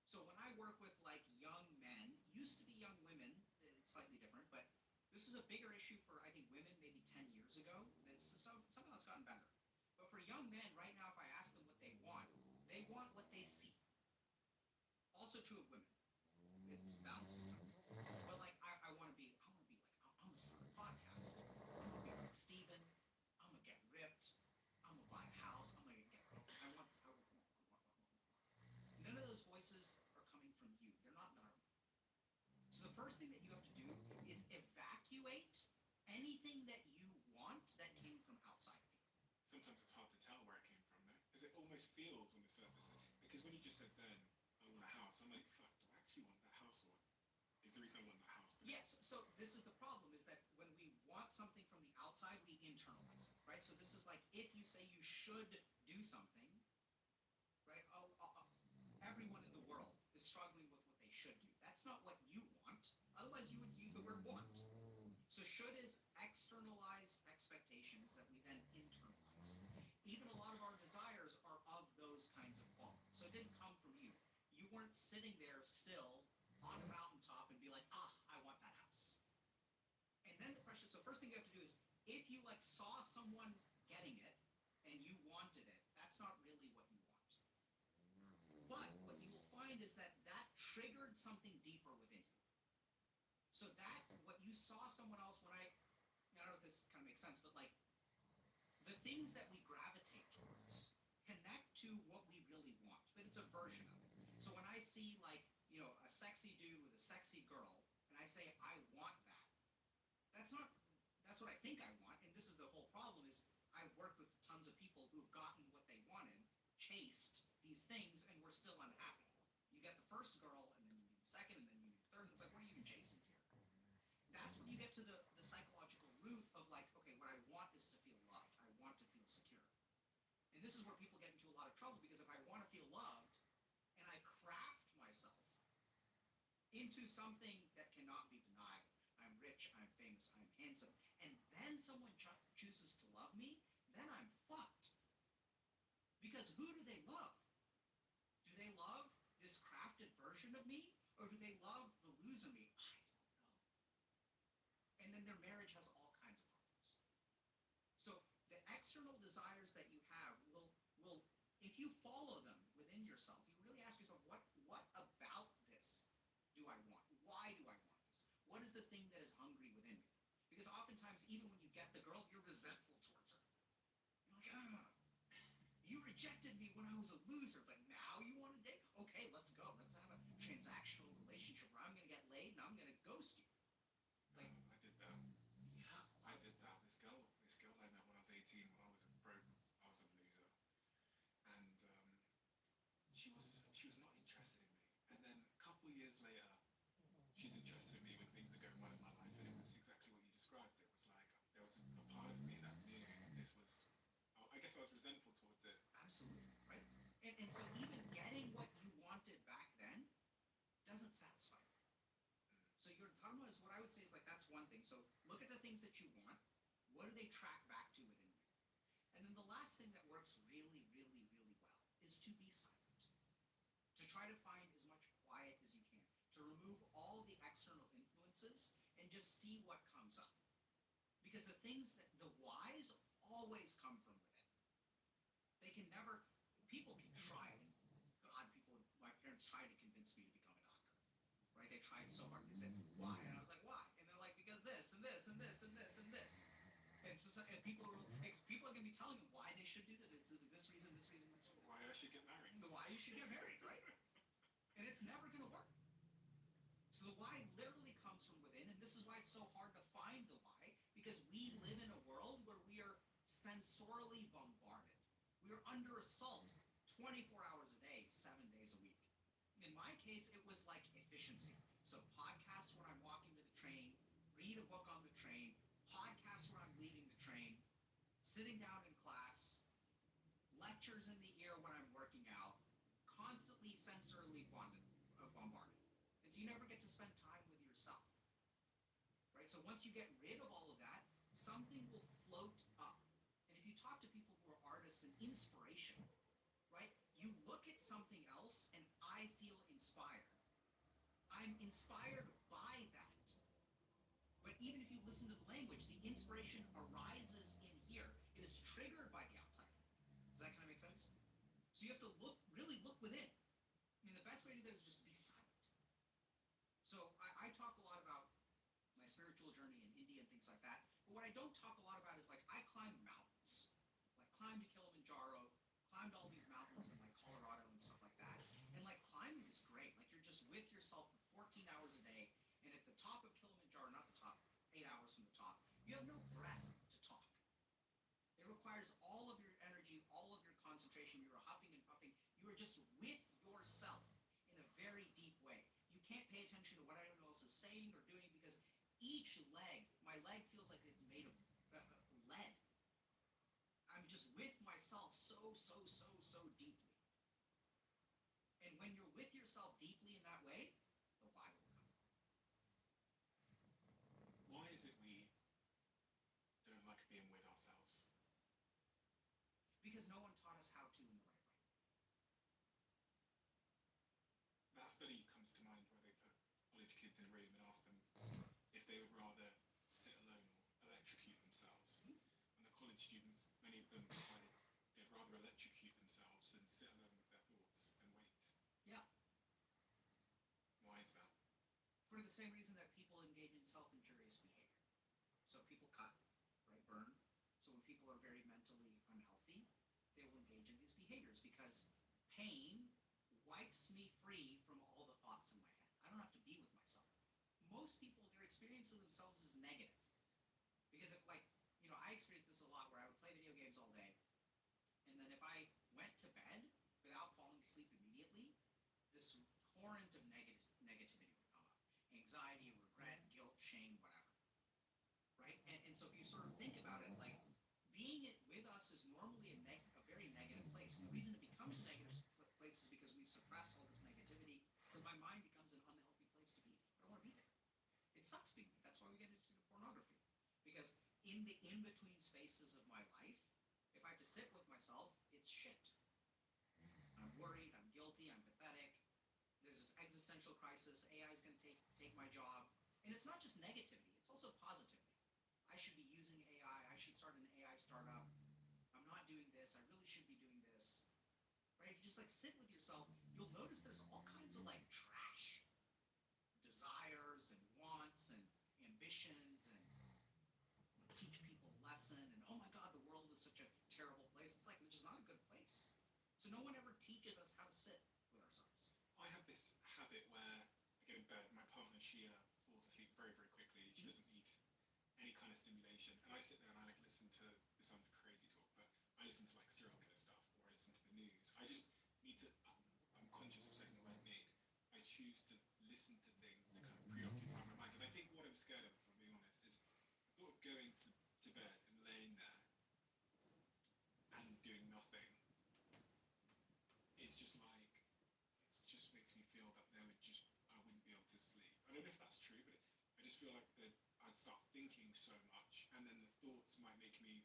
So when I work with like young men, used to be young women, it's slightly different, but this is a bigger issue for, I think, women maybe 10 years ago. Somehow it's gotten better. But for young men, right now, if I ask them what they want what they see. Also true of women. It's balances. But like, I want to be like, I'm going to start a podcast. I'm going to be like Steven. I'm going to get ripped. I'm going to buy a house. I'm going to get, I want this. I want. None of those voices are coming from you. They're not dharma. So the first thing that you have to do is evacuate anything that you want that came from outside of you. sometimes it's hard to tell where it came from, no? Because it almost feels on the surface. Because when you just said then, I want a house, I'm like, fuck, do I actually want that house? Or is the reason I want that house? Yes, so this is the problem, is that when we want something from the outside, we internalize it, right? So this is like, if you say you should do something, right? Everyone in the world is struggling with what they should do. That's not what you want. Otherwise, you would use the word want. So should is externalized expectations that we then internalize. Even a lot of our desires are of those kinds of qualities. So it didn't come from you. You weren't sitting there still on a mountaintop and be like, I want that house. And then the question, so first thing you have to do is, if you like saw someone getting it and you wanted it, that's not really what you want. But what you will find is that that triggered something deeper within you. So that, what you saw someone else, when I don't know if this kind of makes sense, but like, the things that we gravitate towards connect to what we really want, but it's a version of it. So when I see like, a sexy dude with a sexy girl, and I say, I want that, that's what I think I want, and this is the whole problem, is I've worked with tons of people who've gotten what they wanted, chased these things, and were still unhappy. You get the first girl, and then you need the second, and then you need the third, and it's like, what are you even chasing here? That's when you get to the psychological root of like, okay, what I want is to feel loved. I want to feel secure. And this is where people get into a lot of trouble, because if I want to feel loved, and I craft myself into something that cannot be denied, I'm rich, I'm famous, I'm handsome, and then someone chooses to love me, then I'm fucked. Because who do they love? Do they love this crafted version of me, or do they love the loser me? I don't know. And then their marriage has all kinds of problems. So the external desires that you have will if you follow them within yourself, you really ask yourself, what about this do I want? Why do I want this? What is the thing that is hungry within me? Because oftentimes, even when you get the girl, you're resentful towards her. You're like, you rejected me when I was a loser, but now you want to date? Okay, let's go. Let's have a transactional relationship where I'm going to get laid and I'm going to ghost you. Like, I did that. Yeah. I did that. This girl everyone in my life, and it was exactly what you described. It was like there was a part of me that knew this was. I guess I was resentful towards it. Absolutely, right? And so even getting what you wanted back then doesn't satisfy you. So your dharma is what I would say is like that's one thing. So look at the things that you want. What do they track back to within you? And then the last thing that works really, really, really well is to be silent. To try to find as much quiet as you can. To remove all the external influences and just see what comes up. Because the things that the whys always come from within. They can never, people can try. God, my parents tried to convince me to become a doctor. Right? They tried so hard. They said, why? And I was like, why? And they're like, because this and this and this and this and this. And, and people are going to be telling them why they should do this. It's this reason, this reason, this reason. Why I should get married. Why you should get married, right? And it's never going to work. So the why literally comes from within, and this is why it's so hard to find the why, because we live in a world where we are sensorially bombarded. We are under assault 24 hours a day, 7 days a week. In my case, it was like efficiency. So podcasts when I'm walking to the train, read a book on the train, podcasts when I'm leaving the train, sitting down in class, lectures in the ear when I'm working out, constantly sensorily bombarded. And so you never get to spend time with yourself. Right? So once you get rid of all of that, something will float up. And if you talk to people who are artists and inspiration, right? You look at something else and I feel inspired. I'm inspired by that. But even if you listen to the language, the inspiration arises in here. It is triggered by the outside. Does that kind of make sense? So you have to really look within. I mean, the best way to do that is just be silent. So I talk a lot about my spiritual journey in India and things like that. But what I don't talk a lot about is like I climbed mountains. Like climbed to Kilimanjaro, climbed all these mountains in like Colorado and stuff like that. And like climbing is great. Like you're just with yourself for 14 hours a day. And at the top of Kilimanjaro, not the top, 8 hours from the top, you have no breath to talk. It requires all of your energy, all of your concentration. You're huffing and puffing. You are just with yourself in a very deep way. You can't pay attention to what anyone else is saying or doing because each leg, my leg feels like it's made of lead. I'm just with myself so deeply. And when you're with yourself deeply in that way, the why will come. Why is it we don't like being with ourselves? Because no one taught us how to in the right way. That study comes to mind where they put college kids in a room and asked them if they would rather sit alone or electrocute themselves. Mm-hmm. And the college students, many of them decided they'd rather electrocute themselves than sit alone with their thoughts and wait. Yeah. Why is that? For the same reason that people engage in self-injurious behavior. So people cut, right, burn. So when people are very mentally unhealthy, they will engage in these behaviors because pain wipes me free from all the thoughts in my head. I don't have to be with myself. Most people, their experience of themselves is negative. Because if I experienced this a lot where I would play video games all day, and then if I went to bed without falling asleep immediately, this torrent of negativity would come up. Anxiety, regret, guilt, shame, whatever. Right? And so if you sort of think about it, like, being it with us is normally a very negative place. And the reason it becomes a negative place is because we suppress all this negativity, so my mind becomes an unhealthy place to be. I don't want to be there. It sucks being there. That's why we get into pornography. Because in the in-between spaces of my life, if I have to sit with myself, it's shit. I'm worried, I'm guilty, I'm pathetic. There's this existential crisis. AI is going to take my job. And it's not just negativity, it's also positivity. I should be using AI. I should start an AI startup. I'm not doing this. I really should be doing this. Right? If you just like sit with yourself, you'll notice there's all kinds of like trash desires and wants and ambitions and teach people a lesson and oh my God, the world is such a terrible place. It's like, which is not a good place. So no one ever teaches us how to sit with ourselves. I have this habit where I get in bed, my partner, she falls asleep very, very quickly. She doesn't need any kind of stimulation. And I sit there and I like listen to, this sounds crazy talk, but I listen to like serial killer stuff or I listen to the news. I just need to, I'm conscious of saying the right need. I choose to listen to things to kind of preoccupy my mind. And I think what I'm scared scared of, if I'm being honest, is the thought of going to bed and laying there and doing nothing is just like, it just makes me feel that I wouldn't be able to sleep. I don't know if that's true, but I just feel like that I'd start thinking so much, and then the thoughts might make me,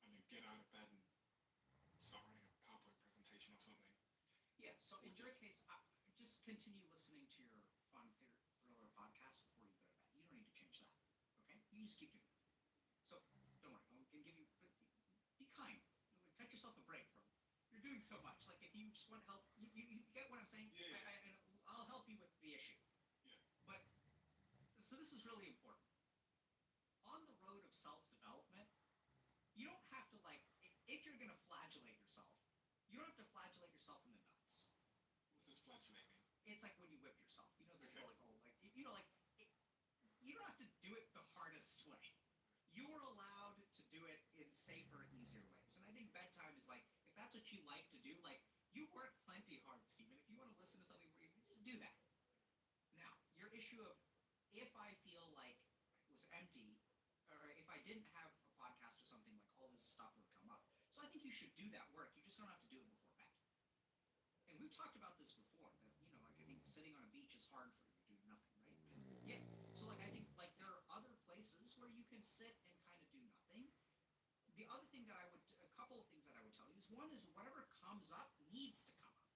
I don't know, get out of bed and start writing a PowerPoint presentation or something. Yeah, so in Or your just- case, just continue listening to your fun thriller podcast before you go to bed. You don't need to change that. Okay? You just keep doing that. So don't worry, I can give you. But be kind. Like, cut yourself a break, bro. You're doing so much. Like if you just want help, you get what I'm saying. Yeah, yeah. I'll help you with the issue. Yeah. But so this is really important. On the road of self-development, you don't have to like if you're gonna flagellate yourself, you don't have to flagellate yourself in the nuts. What does flagellate mean? It's like when you whip yourself. You know, there's Okay. like oh, like you know, like you don't have to do it the hardest way. You're allowed to do it in safer, easier ways. And I think bedtime is like if that's what you like to do, like you work plenty hard, Stephen. If you want to listen to something where you just do that. Now, your issue of if I feel like it was empty, or if I didn't have a podcast or something, like all this stuff would come up. So I think you should do that work. You just don't have to do it before bed. And we've talked about this before. That you know, like I think sitting on a beach is hard for you, doing nothing, right? Yeah. So like I think like there are other places where you can sit and kind of do nothing. The other thing that a couple of things that I would tell you is one is whatever comes up needs to come up.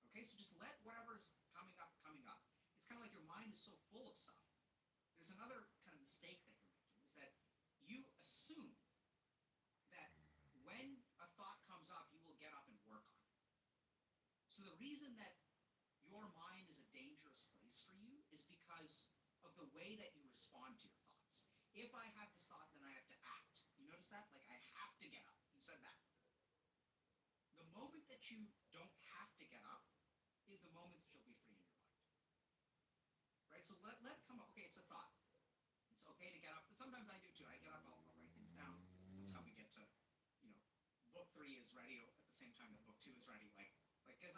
Okay, so just let whatever's coming up. It's kind of like your mind is so full of stuff. There's another kind of mistake that you're making is that you assume that when a thought comes up, you will get up and work on it. So the reason that your mind is a dangerous place for you is because of the way that you respond to your thoughts. If I have this thought, then I have to act. You notice that? Like, I have to get up. You said that. The moment that you don't have to get up is the moment that you'll be free in your mind. Right? So let it come up. Okay, it's a thought. It's okay to get up. But sometimes I do too. I get up, I'll write things down. That's how we get to, you know, book 3 is ready at the same time that book 2 is ready. Like, because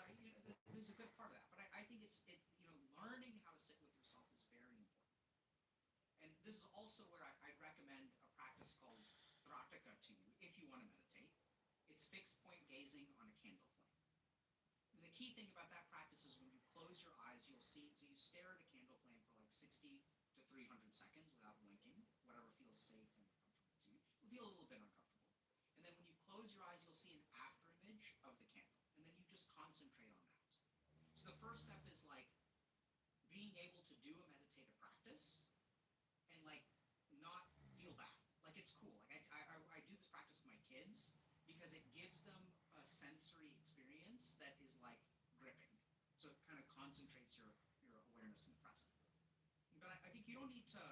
there's a good part of that. But I think you know, learning how to sit with yourself is very important. And this is also where I'd recommend a practice called Thrataka to you if you want to meditate. It's fixed point gazing on a candle flame. And the key thing about that practice is when you close your eyes, you'll see, so you stare at a candle flame for like 60 to 300 seconds without blinking, whatever feels safe and comfortable to you. You'll feel a little bit uncomfortable. And then when you close your eyes, you'll see an after image of the candle. And then you just concentrate on that. So the first step is like being able to do a meditative practice and like not feel bad. Like it's cool. Like I do this practice with my kids because it gives them a sensory experience that is like gripping. So it kind of concentrates your awareness in the present. But I think you don't need to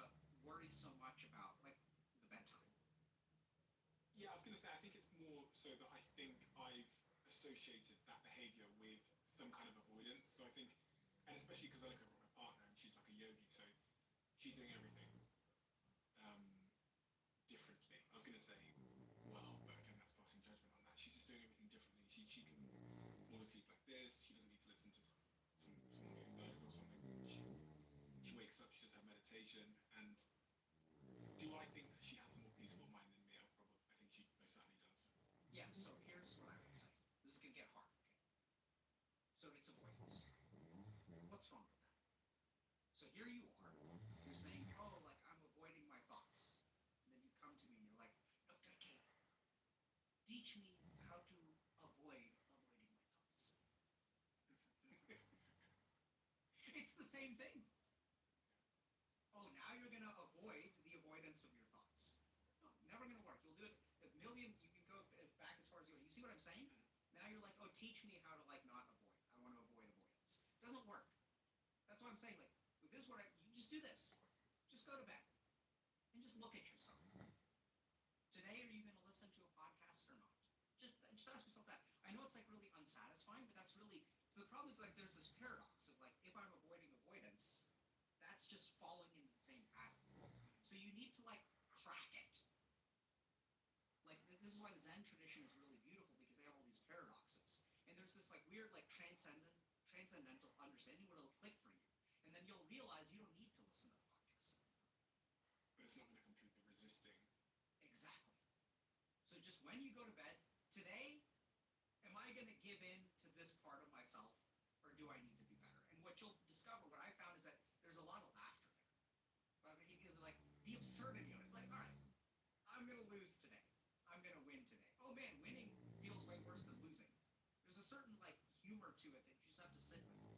worry so much about like the bedtime. Yeah, I was going to say, I think it's more so that I think I've associated that behavior with some kind of avoidance. So I think, and especially because I look over at my partner and she's like a yogi, so she's doing everything differently. I was going to say, well, but again, that's passing judgment on that. She's just doing everything differently. She can fall asleep like this. She doesn't need to listen to someone getting murdered or something. She wakes up, she does her meditation, and do I think that she has a more peaceful mind than me? I think she most certainly does. Yeah, so here's what I would say. This is going to get hard, okay? So it's avoidance. What's wrong with that? So here you are. You're saying, oh, like, I'm avoiding my thoughts. And then you come to me and you're like, Dr. K, teach me how to avoid avoiding my thoughts. It's the same thing. Oh, now you're going to avoid the avoidance of your thoughts. No, never going to work. You'll do it a million. You can go back as far as you want. You see what I'm saying? Now you're like, oh, teach me how to like not avoid. I want to avoid avoidance. It doesn't work. That's what I'm saying. Like with this, you just do this. Just go to bed and just look at yourself. Today, are you going to listen to a podcast or not? Just ask yourself that. I know it's like really unsatisfying, but that's really so. The problem is like there's this paradox of like if I'm avoiding avoidance, that's just falling into the same pattern. So you need to like crack it. Like this is why the Zen tradition is really beautiful because they have all these paradoxes. And there's this like weird like transcendental understanding where it'll click for you. And then you'll realize you don't need to listen to the podcast. but it's not going to come through the resisting. Exactly. So just when you go to bed, today, am I going to give in to this part of myself, or do I need to be better? And what you'll discover, what I found, is that there's a lot of laughter there. But I mean, it's like the absurdity of it. It's like, all right, I'm going to lose today. I'm going to win today. Oh man, winning feels way worse than losing. There's a certain like humor to it that you just have to sit with.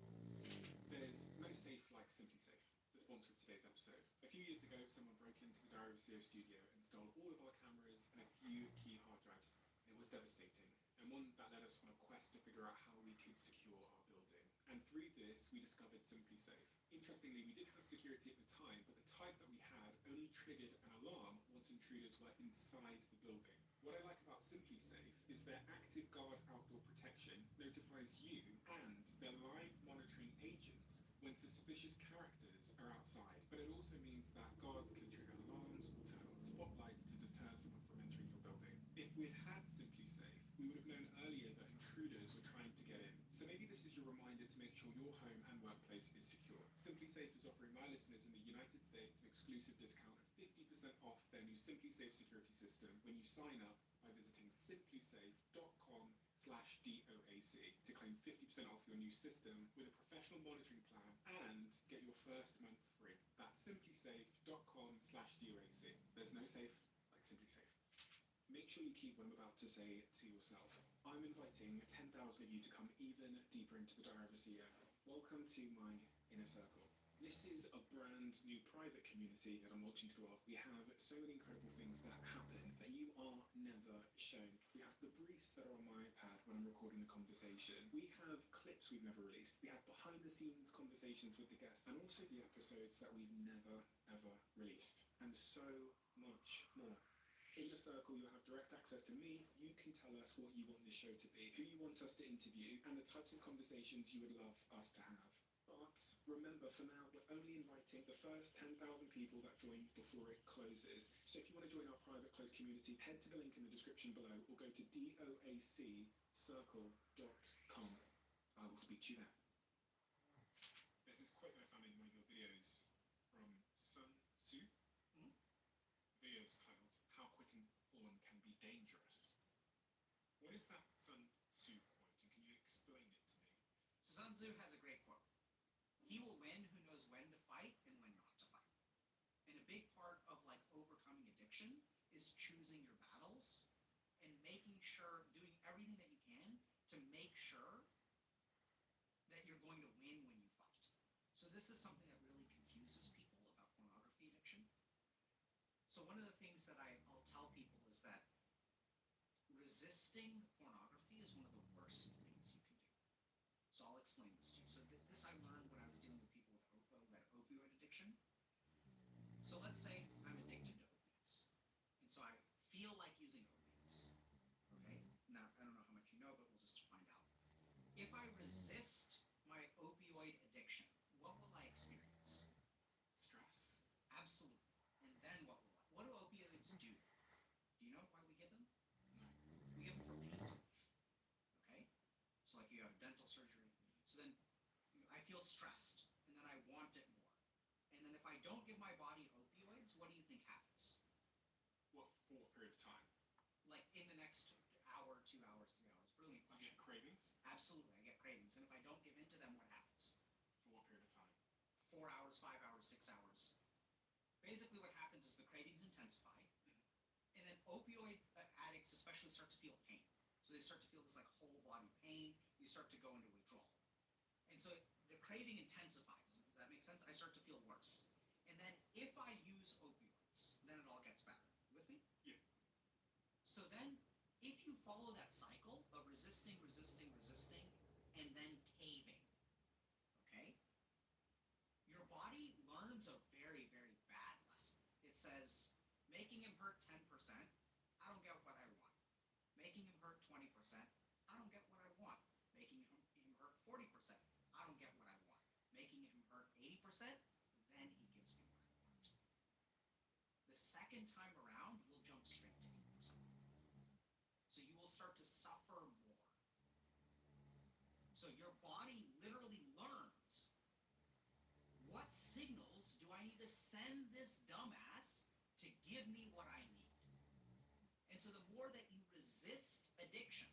There's no safe like Simply Safe, the sponsor of today's episode. A few years ago, someone broke into the Diary of a CEO studio and stole all of our cameras and a few key hard drives. It was devastating, and one that led us on a quest to figure out how we could secure our building. And through this, we discovered Simply Safe. Interestingly, we did have security at the time, but the type that we had only triggered an alarm once intruders were inside the building. What I like about Simply Safe is their Active Guard outdoor protection notifies you and their live monitoring agents when suspicious characters are outside. But it also means that guards can trigger alarms or turn on spotlights to deter someone from entering your building. If we'd had Simply Safe, we would have known earlier that intruders were trying to get in. So maybe this is your reminder to make sure your home and workplace is secure. Simply Safe is offering my listeners in the United States an exclusive discount of 50% off their new Simply Safe security system when you sign up by visiting simplysafe.com/DOAC to claim 50% off your new system with a professional monitoring plan and get your first month free. That's simplysafe.com/DOAC. There's no safe like Simply Safe. Make sure you keep what I'm about to say to yourself. I'm inviting 10,000 of you to come even deeper into the Diary of a CEO. Welcome to my inner circle. This is a brand new private community that I'm launching to the world. We have so many incredible things that happen that you are never shown. We have the briefs that are on my iPad when I'm recording the conversation. We have clips we've never released. We have behind the scenes conversations with the guests, and also the episodes that we've never ever released. And so much more. In the circle, you'll have direct access to me. You can tell us what you want this show to be, who you want us to interview, and the types of conversations you would love us to have. But remember, for now, we're only inviting the first 10,000 people that join before it closes. So if you want to join our private closed community, head to the link in the description below or go to doaccircle.com. I will speak to you there. There's this quote that I found in one of your videos from Sun Tzu. The video is titled, How Quitting Porn Can Be Dangerous. What is that Sun Tzu quote, and can you explain it to me? Sun Tzu has a great quote. He will win who knows when to fight and when not to fight. And a big part of like overcoming addiction is choosing your battles and making sure, doing everything that you can to make sure that you're going to win when you fight. So this is something that really confuses people about pornography addiction. So one of the things that I'll tell people is that resisting pornography is one of the worst things you can do. So I'll explain this to you. So this I learned when I was dealing with people with opioid addiction. So let's say I'm addicted to opiates. And so I feel like using opiates. Okay? Now, I don't know how much you know, but we'll just find out. If I resist my opioid addiction, what will I experience? Stress. Absolutely. And then what do opioids do? Do you know why we give them? No. We give them for pain relief. Okay? So like you have dental surgery. So then I feel stressed, and then I want it more. And then if I don't give my body opioids, what do you think happens? What for a period of time? Like in the next hour, 2 hours, 3 hours. Brilliant You question. get cravings? Absolutely, I get cravings. And if I don't give in to them, what happens? For what period of time? 4 hours, 5 hours, 6 hours. Basically what happens is the cravings intensify, and then opioid addicts especially start to feel pain. So they start to feel this like whole body pain. You start to go into withdrawal. And so the craving intensifies. Does that make sense? I start to feel worse. And then if I use opioids, then it all gets better. You with me? Yeah. So then if you follow that cycle of resisting, and then caving, okay? Your body learns a very, very bad lesson. It says, making him hurt 10%, I don't get what I want. Making him hurt 20%, I don't get what I want. Making him hurt 40%, I don't get what I want. Making him hurt 80%, then he gives me what I want. The second time around, you'll jump straight to 80%. So you will start to suffer more. So your body literally learns, what signals do I need to send this dumbass give me what I need. And so the more that you resist addiction,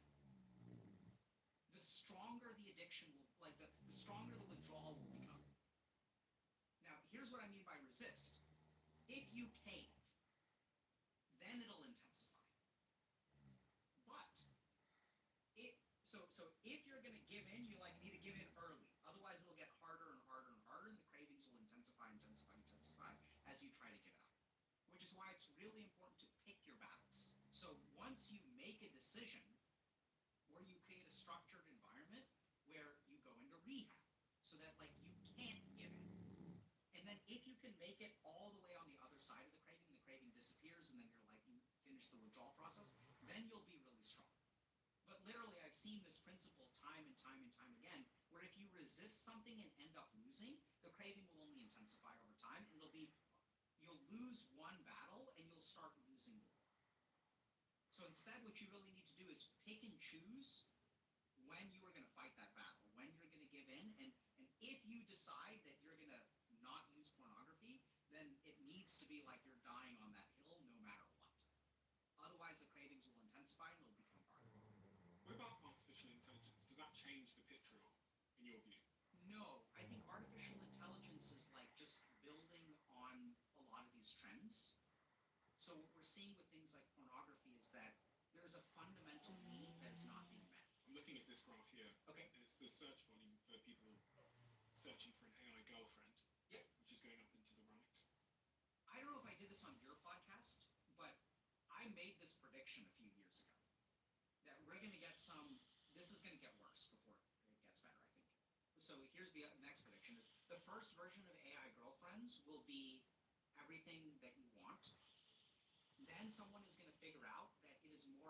the stronger the addiction will, like the stronger the withdrawal will become. Now, here's what I mean by resist. If you cave, then it'll intensify. But so if you're gonna give in, you like need to give in early. Otherwise, it'll get harder and harder and harder, and the cravings will intensify as you try to get out. Which is why it's really important to pick your battles. So once you make a decision, where you create a structured environment where you go into rehab, so that like you can't give in. And then if you can make it all the way on the other side of the craving disappears, and then you're like, you finish the withdrawal process, then you'll be really strong. But literally, I've seen this principle time and time and time again, where if you resist something and end up losing, the craving will only intensify over time, and you'll lose one battle, and you'll start losing the war. So instead, what you really need to do is pick and choose when you are going to fight that battle, when you're going to give in, and if you decide that you're going to not use pornography, then it needs to be like you're dying on that hill no matter what. Otherwise, the cravings will intensify and it'll become harder. What about artificial intelligence? Does that change the picture at all, in your view? No, I think artificial intelligence is like just building on a lot of these trends. So what we're seeing with things like pornography is that there's a fundamental need that is not being met. I'm looking at this graph here. Okay. And it's the search volume for people searching for an AI girlfriend. Yep. Which is going up into the right. I don't know if I did this on your podcast, but I made this prediction a few years ago. That we're going to get this is going to get worse before it gets better, I think. So here's the next prediction is the first version of AI girlfriends will be everything that you want. Then someone is going to figure out that it is more